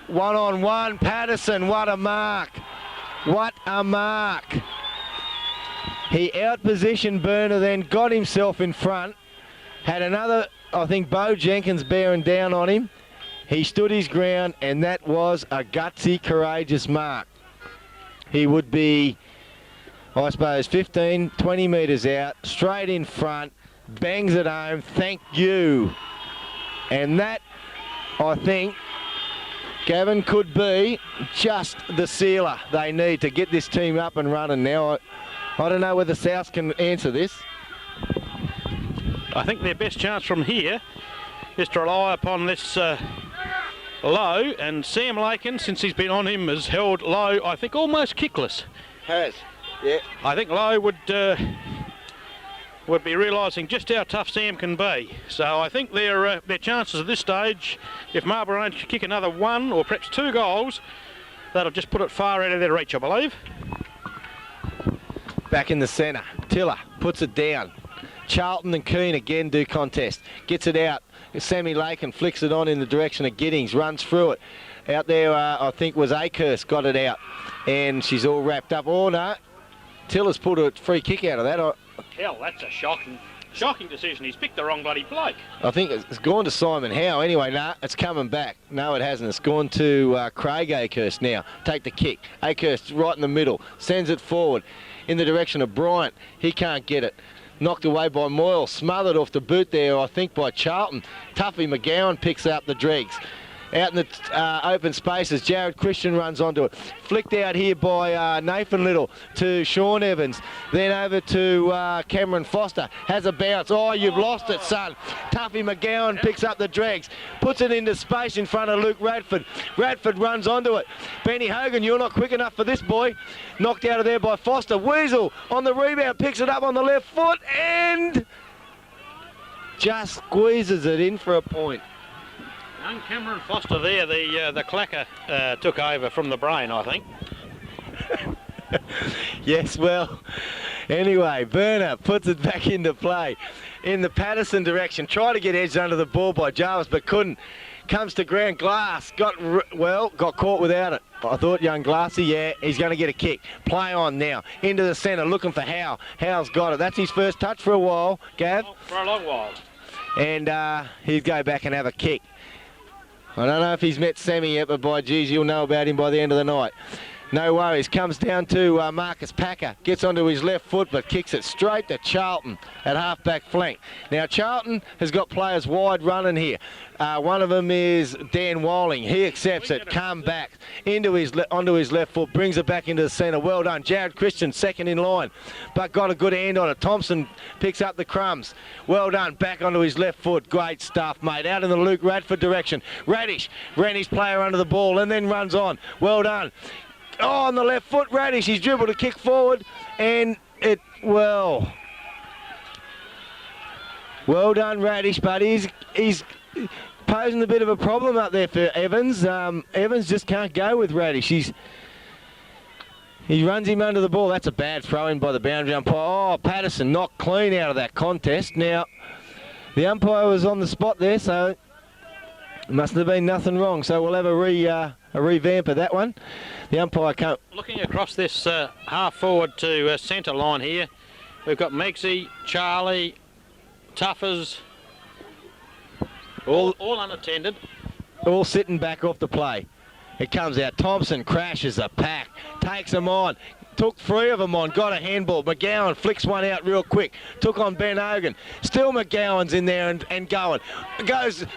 One-on-one, Patterson, what a mark. What a mark. He out-positioned Burner, then got himself in front. Had another, I think, Bo Jenkins bearing down on him. He stood his ground, and that was a gutsy, courageous mark. He would be, I suppose, 15, 20 metres out, straight in front, bangs it home, thank you. And that, I think, Gavin, could be just the sealer they need to get this team up and running now. I don't know whether South can answer this. I think their best chance from here is to rely upon this Low, and Sam Lakin, since he's been on him, has held Low, I think, almost kickless. Has, yeah. I think Low would be realising just how tough Sam can be. So I think their chances at this stage, if Marlborough Range kick another 1 or perhaps 2 goals, that'll just put it far out of their reach, I believe. Back in the centre, Tiller puts it down. Charlton and Keane again do contest. Gets it out. Sammy Lakin flicks it on in the direction of Giddings, runs through it. Out there, I think, was Akers, got it out. And she's all wrapped up. Oh, no. Tiller's pulled a free kick out of that. Hell, that's a shocking decision. He's picked the wrong bloody bloke. I think it's gone to Simon Howe. Anyway, no, it's coming back. No, it hasn't. It's gone to Craig Akers now. Take the kick. Akers right in the middle. Sends it forward in the direction of Bryant. He can't get it. Knocked away by Moyle, smothered off the boot there, I think, by Charlton. Tuffy McGowan picks up the dregs. Out in the open spaces, Jared Christian runs onto it. Flicked out here by Nathan Little to Sean Evans. Then over to Cameron Foster. Has a bounce. Oh, you've lost it, son. Tuffy McGowan picks up the dregs. Puts it into space in front of Luke Radford. Radford runs onto it. Benny Hogan, you're not quick enough for this boy. Knocked out of there by Foster. Weasel on the rebound, picks it up on the left foot and just squeezes it in for a point. Young Cameron Foster there, the clacker took over from the brain, I think. Yes, well, anyway, Burner puts it back into play in the Patterson direction. Tried to get edged under the ball by Jarvis, but couldn't. Comes to ground. Glass got caught without it. I thought young Glassy, yeah, he's going to get a kick. Play on now into the centre, looking for Howe. Howe's got it. That's his first touch for a while, Gav. For a long while. And he'll go back and have a kick. I don't know if he's met Sammy yet, but by geez, you'll know about him by the end of the night. No worries. Comes down to Marcus Packer. Gets onto his left foot, but kicks it straight to Charlton at half-back flank. Now, Charlton has got players wide running here. One of them is Dan Walling. He accepts it. Come back onto his left foot. Brings it back into the centre. Well done. Jared Christian, second in line, but got a good hand on it. Thompson picks up the crumbs. Well done. Back onto his left foot. Great stuff, mate. Out in the Luke Radford direction. Radish ran his player under the ball and then runs on. Well done. Oh, on the left foot, Radish. He's dribbled a kick forward, and well done, Radish, but he's posing a bit of a problem up there for Evans. Evans just can't go with Radish. He runs him under the ball. That's a bad throw-in by the boundary umpire. Oh, Patterson knocked clean out of that contest. Now, the umpire was on the spot there, so must have been nothing wrong. So we'll have a revamp of that one. The umpire can't. Looking across this half forward to centre line here, we've got Megsy, Charlie, Tuffers, all unattended. All sitting back off the play. It comes out. Thompson crashes a pack, takes them on. Took 3 of them on, got a handball. McGowan flicks one out real quick. Took on Ben Hogan. Still McGowan's in there and going.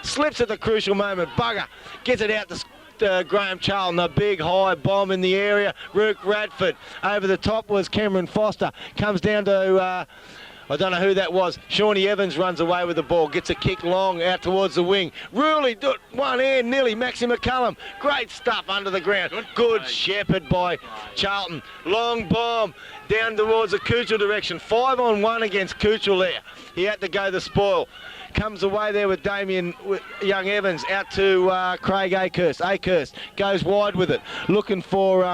Slips at the crucial moment. Bugger. Gets it out to Graham Charlton, a big high bomb in the area. Rook Radford. Over the top was Cameron Foster. Comes down to, I don't know who that was. Shawnee Evans runs away with the ball. Gets a kick long out towards the wing. Really, one hand, nearly. Maxi McCullum. Great stuff under the ground. Good shepherd by Charlton. Long bomb down towards the Kuchel direction. 5-on-1 against Kuchel there. He had to go the spoil. Comes away there with Damien Young Evans out to Craig Akers. Akers goes wide with it, looking for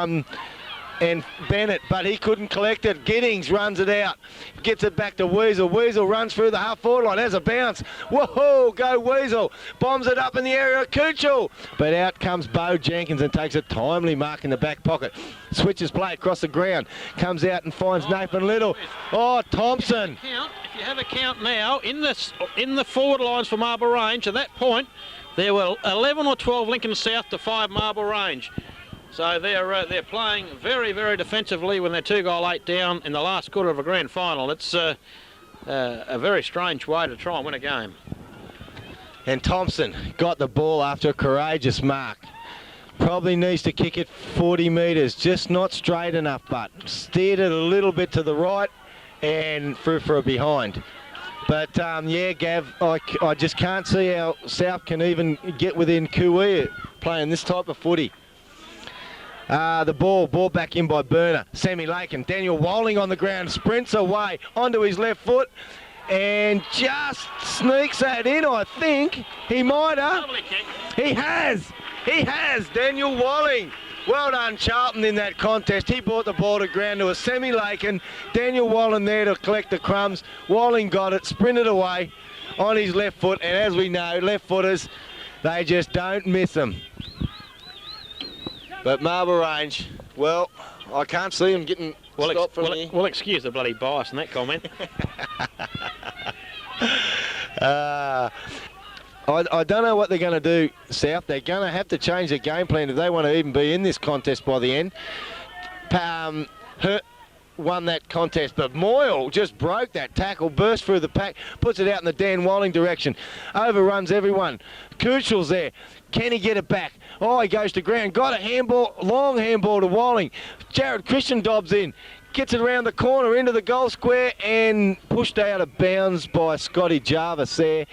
and Bennett, but he couldn't collect it. Giddings runs it out, gets it back to Weasel. Weasel runs through the half-forward line, has a bounce. Whoa, go Weasel. Bombs it up in the area of Kuchel. But out comes Bo Jenkins and takes a timely mark in the back pocket. Switches play across the ground. Comes out and finds Nathan Little. Oh, Thompson. If you have a count now, in the forward lines for Marlborough Range, at that point, There were 11 or 12 Lincoln South to 5 Marble Range. So they're playing very, very defensively when they're 2-8 down in the last quarter of a grand final. It's a very strange way to try and win a game. And Thompson got the ball after a courageous mark. Probably needs to kick it 40 metres, just not straight enough, but steered it a little bit to the right and through for a behind. But yeah, Gav, I just can't see how South can even get within Kui playing this type of footy. The ball back in by Burner. Sammy Lakin, Daniel Walling on the ground, sprints away onto his left foot and just sneaks that in, I think. He might have. He has. He has, Daniel Walling. Well done, Charlton, in that contest. He brought the ball to ground to a semi-Lakin. Daniel Walling there to collect the crumbs. Walling got it, sprinted away on his left foot, and as we know, left-footers, they just don't miss them. But Marble Range, well, I can't see him getting stopped from here. Well, excuse the bloody bias in that comment. I don't know what they're going to do, South. They're going to have to change their game plan if they want to even be in this contest by the end. Hurt won that contest, but Moyle just broke that tackle, burst through the pack, puts it out in the Dan Walling direction, overruns everyone. Kuchel's there. Can he get it back? Oh, he goes to ground. Got a handball, long handball to Walling. Jared Christian dobs in. Gets it around the corner into the goal square and pushed out of bounds by Scotty Jarvis there.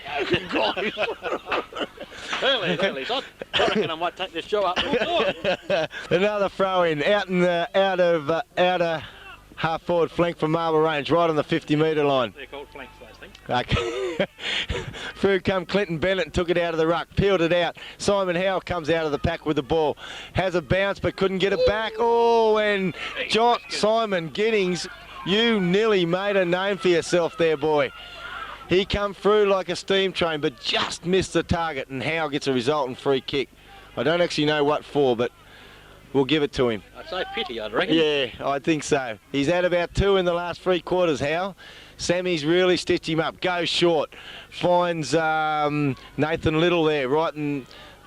Early. I reckon I might take this job up. Another throw in out in the outer half forward flank from Marble Range, right on the 50-metre line. They're called flanks, those things. Okay. Through come Clinton Bennett and took it out of the ruck, peeled it out. Simon Howe comes out of the pack with the ball. Has a bounce but couldn't get it back. Oh, and Simon Giddings, you nearly made a name for yourself there, boy. He come through like a steam train but just missed the target, and Howe gets a resultant free kick. I don't actually know what for, but we'll give it to him. I'd say pity, I'd reckon. Yeah, I think so. He's had about 2 in the last 3 quarters, Howe. Sammy's really stitched him up. Goes short. Finds Nathan Little there, right in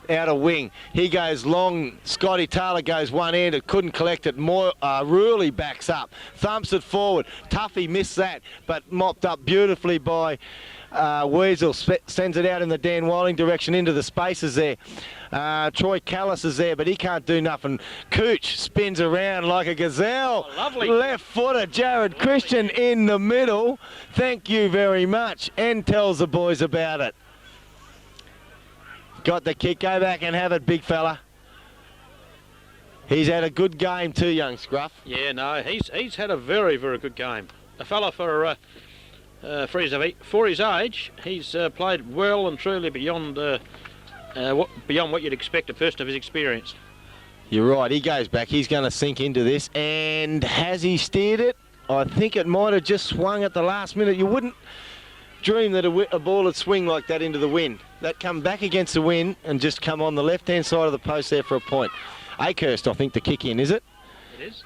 outer wing. He goes long. Scotty Taylor goes one-handed. Couldn't collect it. Really backs up. Thumps it forward. Tuffy missed that, but mopped up beautifully by Weasel. Sends it out in the Dan Walling direction into the spaces there. Troy Callis is there, but he can't do nothing. Cooch spins around like a gazelle. Oh, lovely. Left footer, Jared Christian in the middle. Thank you very much. And tells the boys about it. Got the kick. Go back and have it, big fella. He's had a good game too, young Scruff. Yeah, no, he's had a very, very good game. A fella for his age, he's played well and truly beyond what you'd expect a person of his experience. You're right, he goes back, he's going to sink into this, and has he steered it? I think it might have just swung at the last minute. You wouldn't dream that a ball would swing like that into the wind. That come back against the wind and just come on the left-hand side of the post there for a point. Akehurst, I think, the kick in, is it? It is.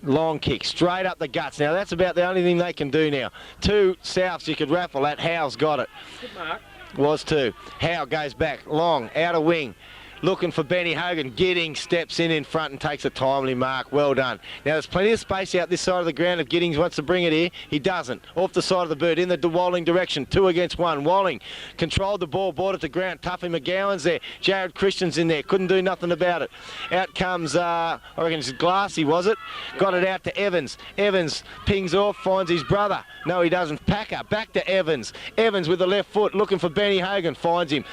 Long kick, straight up the guts. Now, that's about the only thing they can do now. 2 Souths, you could raffle that. Howe's got it. Good mark. Was 2. Howe goes back, long, outer wing. Looking for Benny Hogan. Giddings steps in front and takes a timely mark. Well done. Now, there's plenty of space out this side of the ground if Giddings wants to bring it here. He doesn't. Off the side of the bird, in the Walling direction. 2 against 1. Walling controlled the ball, brought it to ground. Tuffy McGowan's there. Jared Christian's in there. Couldn't do nothing about it. Out comes, I reckon it's Glassy, was it? Got it out to Evans. Evans pings off, finds his brother. No, he doesn't. Packer, back to Evans. Evans with the left foot, looking for Benny Hogan. Finds him.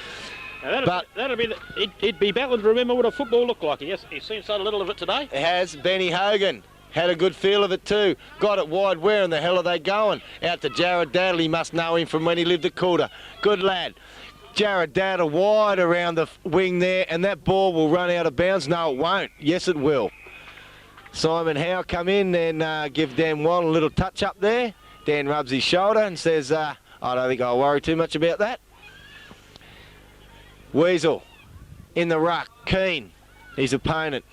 He'd be battling to remember what a football looked like. He's seen so little of it today. It has. Benny Hogan had a good feel of it too. Got it wide. Where in the hell are they going? Out to Jared Daddle. He must know him from when he lived at Coulter. Good lad. Jared Daddle wide around the wing there, and that ball will run out of bounds. No, it won't. Yes, it will. Simon Howe come in and give Dan Walling a little touch up there. Dan rubs his shoulder and says, I don't think I'll worry too much about that. Weasel in the ruck, Keane, his opponent.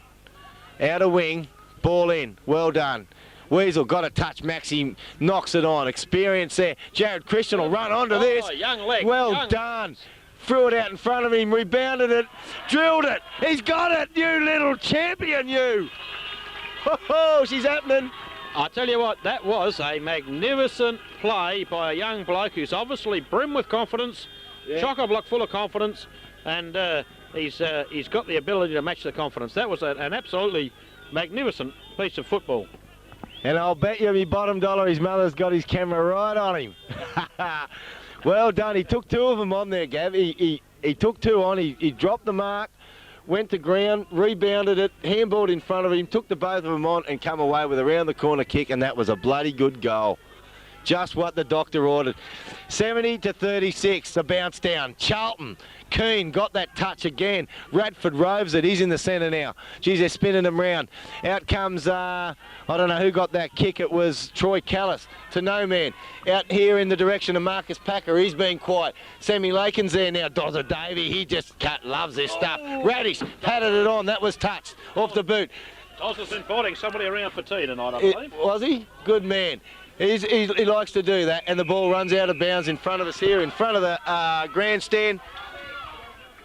Outer wing, ball in, well done. Weasel got a touch, Maxi knocks it on. Experience there. Jared Christian will run onto this. Young leg. Well done. threw it out in front of him, rebounded it, drilled it. He's got it, you little champion, you. Oh, she's happening. I tell you what, that was a magnificent play by a young bloke who's obviously brim with confidence, chock-a-block full of confidence, and he's got the ability to match the confidence. That was an absolutely magnificent piece of football. And I'll bet you me bottom dollar his mother's got his camera right on him. Well done. He took 2 of them on there, Gav. He took 2 on. He dropped the mark, went to ground, rebounded it, handballed in front of him, took the both of them on and come away with a round the corner kick, and that was a bloody good goal. Just what the doctor ordered. 70-36, the bounce down. Charlton, Keane got that touch again. Radford roves it. He's in the centre now. Geez, they're spinning them round. Out comes, I don't know who got that kick. It was Troy Callis to no man. Out here in the direction of Marcus Packer. He's been quiet. Sammy Lakin's there now. Dozza Davey, he just loves this stuff. Radish patted it on. That was touched off the boot. Dozza's been fighting somebody around for tea tonight, I believe. Was he? Good man. He likes to do that, and the ball runs out of bounds in front of us here, in front of the grandstand.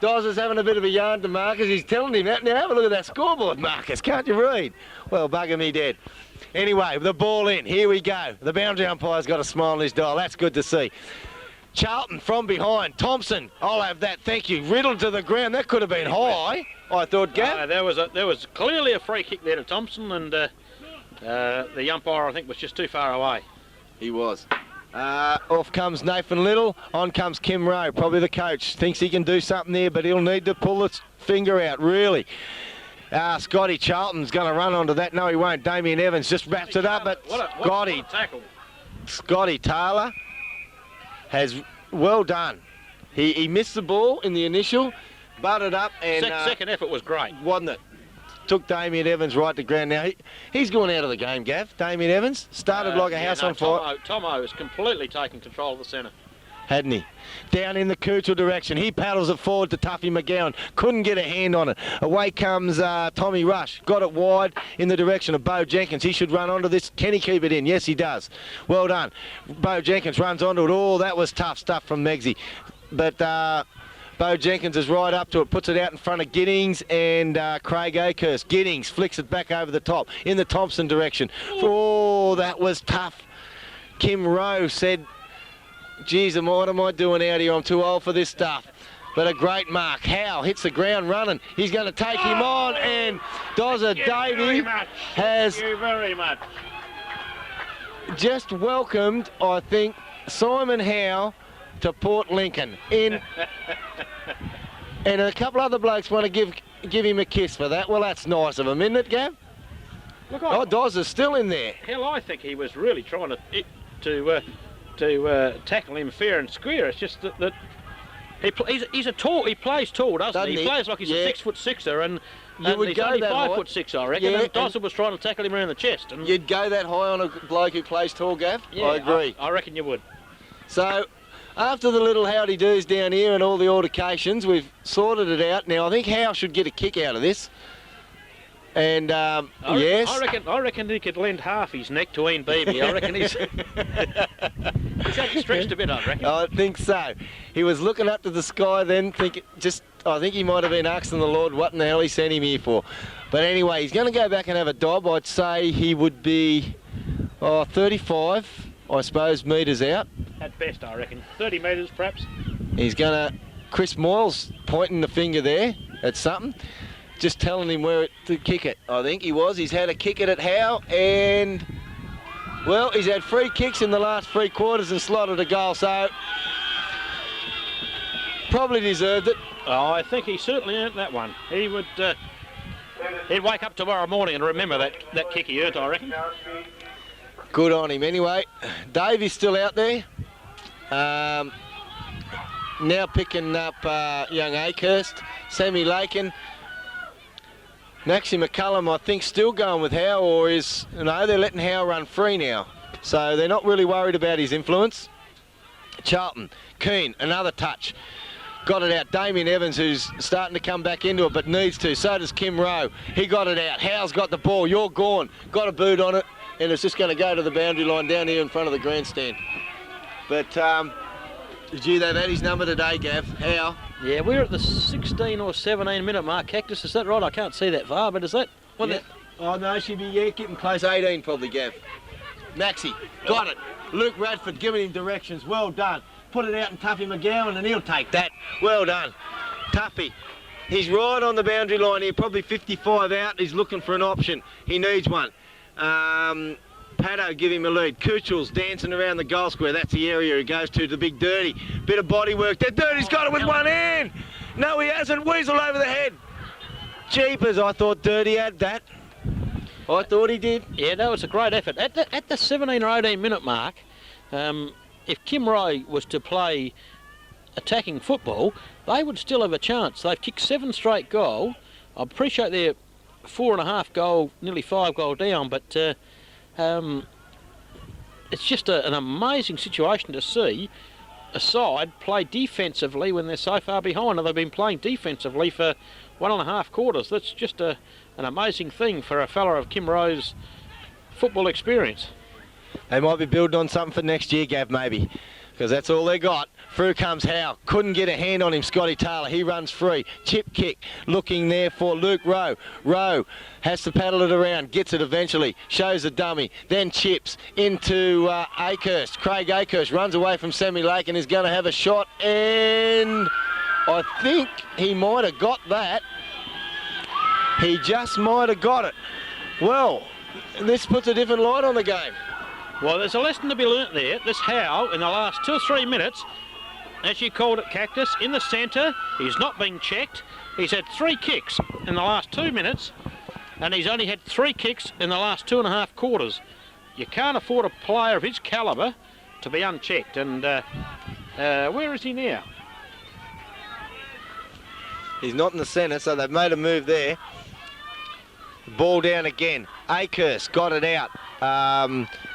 Dozza's having a bit of a yarn to Marcus. He's telling him that. Now have a look at that scoreboard, Marcus. Can't you read? Well, bugger me dead. Anyway, the ball in. Here we go. The boundary umpire's got a smile on his dial. That's good to see. Charlton from behind. Thompson, I'll have that. Thank you. Riddled to the ground. That could have been high, I thought, Gav. There was clearly a free kick there to Thompson, and the umpire, I think, was just too far away. He was. Off comes Nathan Little, on comes Kim Rowe, probably the coach. Thinks he can do something there, but he'll need to pull his finger out, really. Scotty Charlton's going to run onto that. No, he won't. Damien Evans just wraps it up, but Scotty Taylor has well done. He missed the ball in the initial, butted up, and second effort was great, wasn't it? Took Damien Evans right to ground. Now he's gone out of the game, Gav. Damien Evans started like a house on fire. Tomo has completely taken control of the centre, hadn't he? Down in the Coochel direction, he paddles it forward to Tuffy McGowan. Couldn't get a hand on it. Away comes Tommy Rush. Got it wide in the direction of Bo Jenkins. He should run onto this. Can he keep it in? Yes, he does. Well done. Bo Jenkins runs onto it. Oh, that was tough stuff from Meggsy. But Bo Jenkins is right up to it, puts it out in front of Giddings and Craig Akehurst. Giddings flicks it back over the top in the Thompson direction. Oh, that was tough. Kim Rowe said, geez, what am I doing out here? I'm too old for this stuff. But a great mark. Howe hits the ground running. He's going to take him on, and Dozza Davey has just welcomed, I think, Simon Howe to Port Lincoln in, and a couple other blokes want to give him a kiss for that. Well, that's nice of him, isn't it, Gav? Look, Dozza's still in there. Hell, I think he was really trying to tackle him fair and square. It's just that he plays tall, doesn't he? He plays like he's a 6'6", and he's only 5'6", I reckon. Yeah, and Dozza was trying to tackle him around the chest. And you'd go that high on a bloke who plays tall, Gav? Yeah, I agree. I reckon you would. So, after the little howdy-doos down here and all the altercations, we've sorted it out. Now, I think Howe should get a kick out of this. And, yes. I reckon he could lend half his neck to Ian Beebe. I reckon he's stretched a bit, I reckon. I think so. He was looking up to the sky then, I think he might have been asking the Lord what in the hell he sent him here for. But anyway, he's going to go back and have a dob. I'd say he would be 35, I suppose, metres out. At best, I reckon. 30 metres, perhaps. He's going to... Chris Moyles pointing the finger there at something. Just telling him where to kick it. I think he was. He's had a kick at Howe, and... Well, he's had free kicks in the last 3 quarters and slotted a goal, so... Probably deserved it. Oh, I think he certainly earned that one. He would... he'd wake up tomorrow morning and remember that kick he earned, I reckon. Good on him. Anyway, Davey's still out there. Now picking up young Akehurst, Sammy Lakin. Maxie McCullum, I think, still going with Howe, or is... No, they're letting Howe run free now. So they're not really worried about his influence. Charlton, Keane, another touch. Got it out. Damien Evans, who's starting to come back into it, but needs to. So does Kim Rowe. He got it out. Howe's got the ball. You're gone. Got a boot on it. And it's just going to go to the boundary line down here in front of the grandstand. But Gee, they've had his number today, Gav. How? Yeah, we're at the 16 or 17 minute mark, Cactus. Is that right? I can't see that far, but is that... Yeah. Oh, no, she'd be getting close. 18 probably, Gav. Maxie, got it. Luke Radford giving him directions. Well done. Put it out and Tuffy McGowan and he'll take that. Well done. Tuffy. He's right on the boundary line here, probably 55 out. He's looking for an option. He needs one. Paddo give him a lead. Kuchel's dancing around the goal square. That's the area he goes to, the big Dirty. Bit of body work. That Dirty's got it with one hand. No, he hasn't. Weasel over the head. Jeepers, I thought Dirty had that. I thought he did. Yeah, that was a great effort. At the 17 or 18 minute mark, if Kim Ray was to play attacking football, they would still have a chance. They've kicked 7 straight goals. I appreciate they're 4.5 goal, nearly 5 goal down, but it's just an amazing situation to see a side play defensively when they're so far behind, and they've been playing defensively for 1.5 quarters. That's just an amazing thing for a fella of Kim Ray's football experience. They might be building on something for next year, Gav, maybe, because that's all they got. Through comes Howe. Couldn't get a hand on him, Scotty Taylor. He runs free. Chip kick. Looking there for Luke Rowe. Rowe has to paddle it around. Gets it eventually. Shows a dummy. Then chips into Akehurst. Craig Akehurst runs away from Sammy Lake and is going to have a shot. And I think he might have got that. He just might have got it. Well, this puts a different light on the game. Well, there's a lesson to be learnt there. This Howe, in the last 2 or 3 minutes, as you called it, Cactus, in the centre, he's not been checked. He's had 3 kicks in the last 2 minutes, and he's only had 3 kicks in the last 2.5 quarters. You can't afford a player of his calibre to be unchecked. And where is he now? He's not in the centre, so they've made a move there. Ball down again. Akehurst got it out.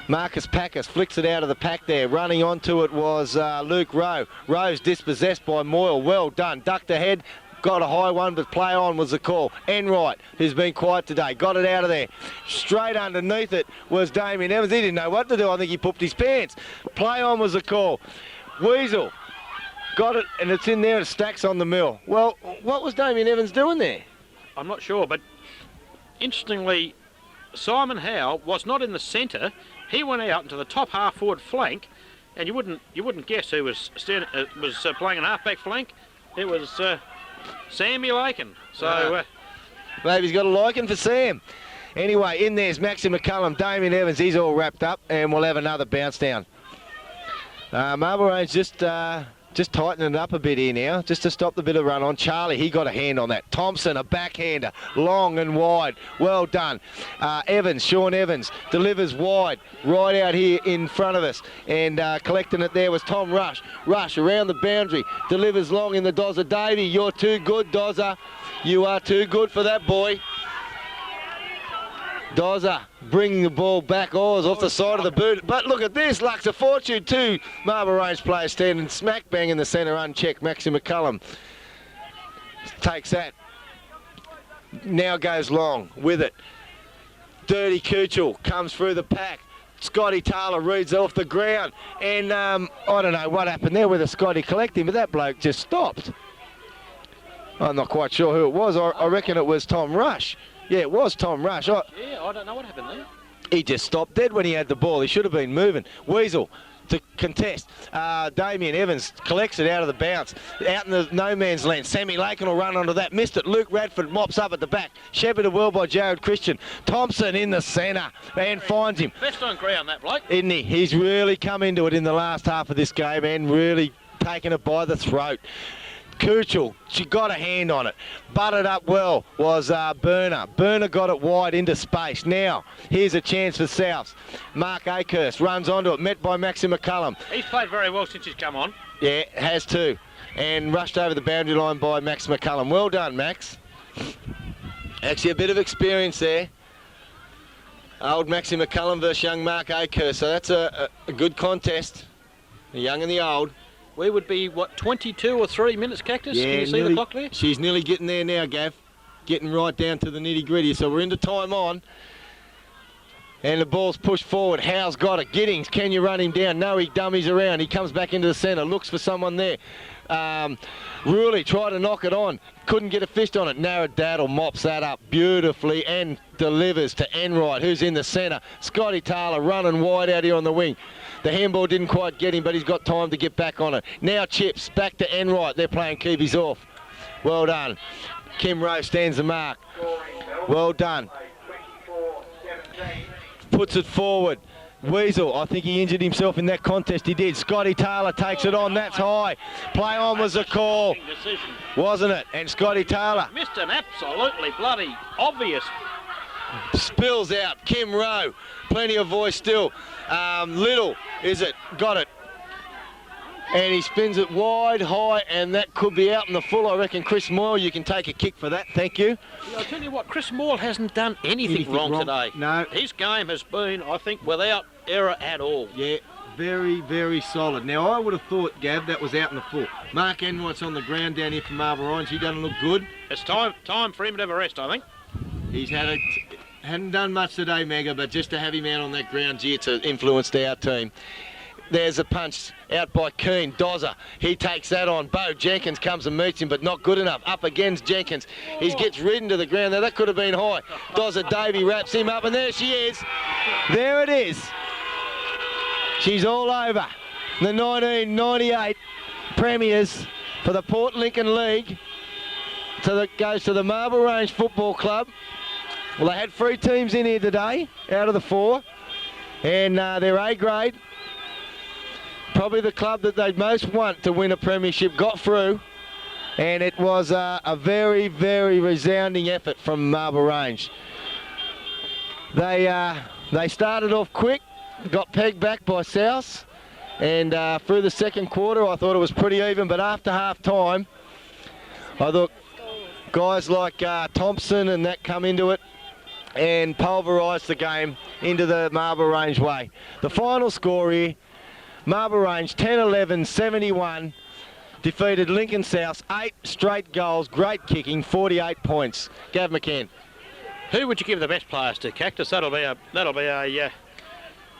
Marcus Packus flicks it out of the pack there. Running onto it was Luke Rowe. Rowe's dispossessed by Moyle. Well done. Ducked ahead. Got a high one, but play on was the call. Enright, who's been quiet today, got it out of there. Straight underneath it was Damien Evans. He didn't know what to do. I think he pooped his pants. Play on was the call. Weasel got it, and it's in there. It stacks on the mill. Well, what was Damien Evans doing there? I'm not sure, but interestingly, Simon Howe was not in the centre. He went out into the top half forward flank, and you wouldn't guess who was playing an half back flank. It was Sammy Lakin. So maybe he's got a liking for Sam. Anyway, in there's Maxie McCullum, Damien Evans. He's all wrapped up, and we'll have another bounce down. Marble Range just tightening it up a bit here now, just to stop the bit of run on. Charlie, he got a hand on that. Thompson, a backhander, long and wide. Well done. Evans, Sean Evans, delivers wide, right out here in front of us. And collecting it there was Tom Rush. Rush around the boundary, delivers long in the Dozza. Davey, you're too good, Dozza. You are too good for that boy. Dozza bringing the ball back, off the side of the boot. But look at this, Lux of Fortune, 2 Marble Range players standing smack bang in the centre, unchecked. Maxie McCullum takes that. Now goes long with it. Dirty Kuchel comes through the pack. Scotty Taylor reads off the ground. And I don't know what happened there with the Scotty collecting, but that bloke just stopped. I'm not quite sure who it was. I reckon it was Tom Rush. Yeah, it was Tom Rush. Yeah, I don't know what happened there. He just stopped dead when he had the ball. He should have been moving. Weasel to contest. Damien Evans collects it out of the bounce. Out in the no man's land. Sammy Lakin will run onto that. Missed it. Luke Radford mops up at the back. Shepherded well by Jared Christian. Thompson in the centre and finds him. Best on ground, that bloke. Isn't he? He's really come into it in the last half of this game and really taken it by the throat. Kuchel, she got a hand on it. Butted up well was Burner. Burner got it wide into space. Now, here's a chance for Souths. Mark Akehurst runs onto it, met by Maxie McCullum. He's played very well since he's come on. Yeah, has too. And rushed over the boundary line by Max McCullum. Well done, Max. Actually, a bit of experience there. Old Maxie McCullum versus young Mark Akehurst. So that's a good contest. The young and the old. We would be, what, 22 or 3 minutes, Cactus? Yeah, can you see the clock there? She's nearly getting there now, Gav. Getting right down to the nitty-gritty. So we're into time on. And the ball's pushed forward. Howe's got it. Giddings, can you run him down? No, he dummies around. He comes back into the centre, looks for someone there. Ruley tried to knock it on. Couldn't get a fist on it. Narradaddle mops that up beautifully and delivers to Enright, who's in the centre. Scotty Taylor running wide out here on the wing. The handball didn't quite get him, but he's got time to get back on it. Now Chips, back to Enright. They're playing keepies off. Well done. Kim Rowe stands the mark. Well done. Puts it forward. Weasel, I think he injured himself in that contest. He did. Scotty Taylor takes it on. That's high. Play on was a call, wasn't it? And Scotty Taylor missed an absolutely bloody obvious. Spills out. Kim Rowe, plenty of voice still. Little, is it? Got it. And he spins it wide, high, and that could be out in the full. I reckon Chris Moyle, you can take a kick for that. Thank you. Yeah, I'll tell you what, Chris Moyle hasn't done anything wrong today. No. His game has been, I think, without error at all. Yeah, very, very solid. Now, I would have thought, Gav, that was out in the full. Mark Enright's on the ground down here for Marlborough Orange. He doesn't look good. It's time for him to have a rest, I think. He's hadn't done much today, Mega, but just to have him out on that ground, gee, it's influenced our team. There's a punch out by Keane. Dozza, he takes that on. Bo Jenkins comes and meets him, but not good enough. Up against Jenkins. He gets ridden to the ground. Now, that could have been high. Dozza Davey wraps him up, and there she is. There it is. She's all over. The 1998 premiers for the Port Lincoln League. So that goes to the Marlborough Range Football Club. Well, they had 3 teams in here today out of the 4, and they're A grade. Probably the club that they'd most want to win a premiership got through, and it was a very, very resounding effort from Marlborough Range. They started off quick, got pegged back by South, and through the second quarter I thought it was pretty even, but after half time I thought guys like Thompson and that come into it and pulverised the game into the Marlborough Range way. The final score here, Marlborough Range 10-11-71, defeated Lincoln South, 8 straight goals, great kicking, 48 points. Gav McCann. Who would you give the best players to, Cactus? That'll be a.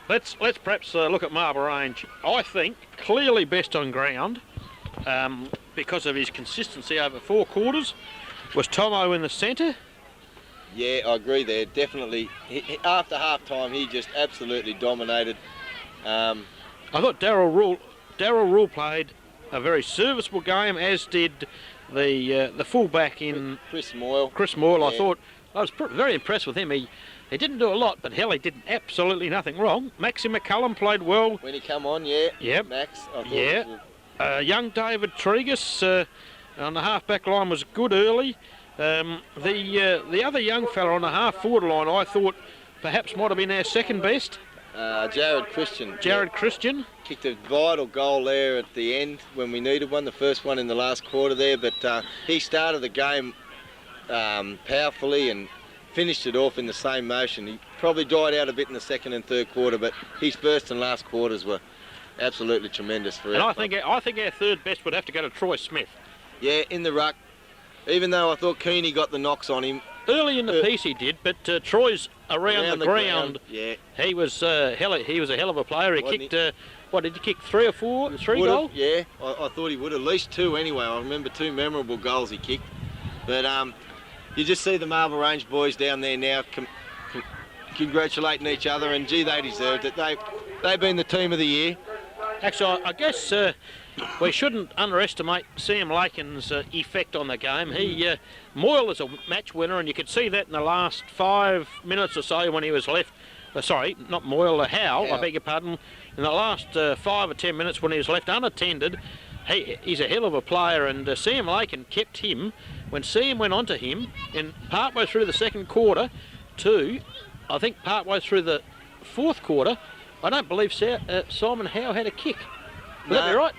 Let's perhaps look at Marlborough Range. I think clearly best on ground, because of his consistency over 4 quarters, was Tomo in the centre. Yeah, I agree there. Definitely. After half time, he just absolutely dominated. I thought Darryl Rule played a very serviceable game, as did the fullback in Chris Moyle. Yeah. I thought I was very impressed with him. He didn't do a lot, but hell, he did absolutely nothing wrong. Maxie McCullum played well when he come on. Yeah. Yep. Max. Young David Tregus on the half-back line was good early. The other young fella on the half-forward line, I thought perhaps might have been our second best. Jared Christian. Christian. Kicked a vital goal there at the end when we needed one, the first one in the last quarter there, but he started the game powerfully and finished it off in the same motion. He probably died out a bit in the second and third quarter, but his first and last quarters were absolutely tremendous for him. And I think our third best would have to go to Troy Smith. Yeah, in the ruck, even though I thought Keeney got the knocks on him. Early in the piece he did, but Troy's around the ground. Yeah. He was a hell of a player. He kicked, what did he kick, 3 or 4? 3 goals? Yeah, I thought he would, at least 2 anyway. I remember 2 memorable goals he kicked. But you just see the Marlborough Range boys down there now congratulating each other, and gee, they deserved it. They've been the team of the year. Actually, I guess we shouldn't underestimate Sam Lakin's effect on the game. Moyle is a match winner, and you could see that in the last 5 minutes or so when he was left. Sorry, not Moyle, Howe, I beg your pardon. In the last 5 or 10 minutes when he was left unattended, he's a hell of a player, and Sam Lakin kept him. When Sam went on to him, in partway through the second quarter to, I think, partway through the fourth quarter, I don't believe Simon Howe had a kick. Would that be right?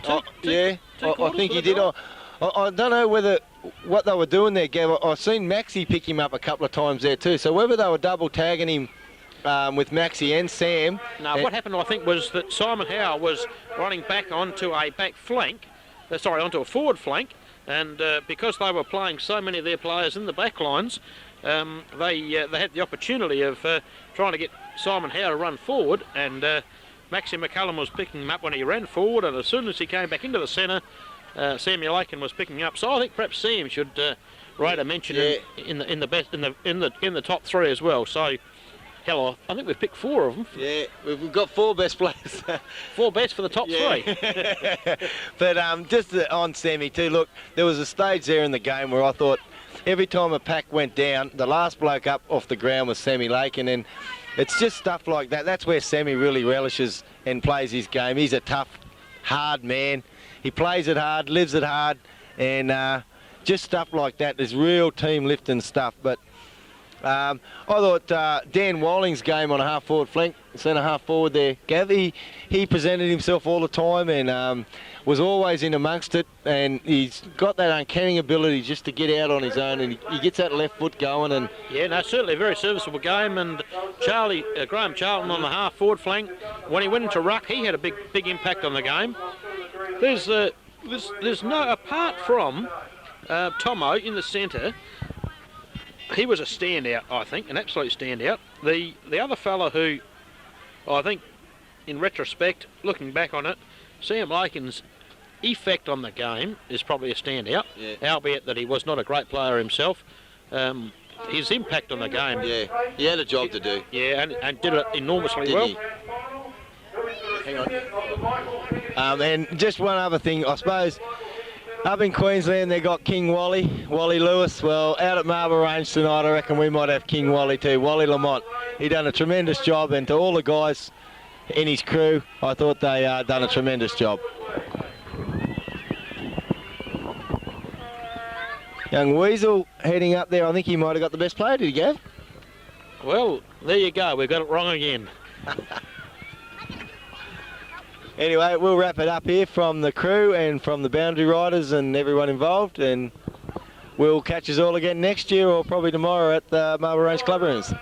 I think he did. I don't know what they were doing there, Gav. I've seen Maxie pick him up a couple of times there too. So whether they were double tagging him with Maxie and Sam. No, what happened, I think, was that Simon Howe was running back onto a back flank, onto a forward flank, and because they were playing so many of their players in the back lines, they had the opportunity of trying to get Simon Howe to run forward, and Maxie McCullum was picking him up when he ran forward, and as soon as he came back into the centre, Samuel Aiken was picking up. So I think perhaps Sam should rate a mention in the top 3 as well. So, hell, I think we've picked 4 of them. Yeah, we've got 4 best players. 4 best for the top 3. But just on Sammy too, look, there was a stage there in the game where I thought every time a pack went down, the last bloke up off the ground was Sammy Lakin, and it's just stuff like that. That's where Sammy really relishes and plays his game. He's a tough, hard man. He plays it hard, lives it hard, and just stuff like that is real team lifting stuff. But I thought Dan Walling's game on a half-forward flank, centre half-forward there, Gav, he presented himself all the time and was always in amongst it, and he's got that uncanny ability just to get out on his own, and he gets that left foot going. And yeah, no, certainly a very serviceable game. And Graham Charlton on the half-forward flank, when he went into ruck, he had a big impact on the game. There's no, apart from Tomo in the centre, he was a standout, I think, an absolute standout. The other fella who, I think, in retrospect, looking back on it, Sam Lakin's effect on the game is probably a standout, albeit that he was not a great player himself. His impact on the game... Yeah, he had a job to do. Yeah, and did it enormously well. Hang on. And just one other thing, I suppose, up in Queensland they got King Wally Lewis. Well, out at Marble Range tonight I reckon we might have King Wally too, Wally Lamont. He done a tremendous job, and to all the guys in his crew, I thought they done a tremendous job. Young Weasel heading up there, I think he might have got the best player, did he, Gav? Well, there you go, we've got it wrong again. Anyway, we'll wrap it up here from the crew and from the boundary riders and everyone involved, and we'll catch us all again next year or probably tomorrow at the Marble Range Club Rooms.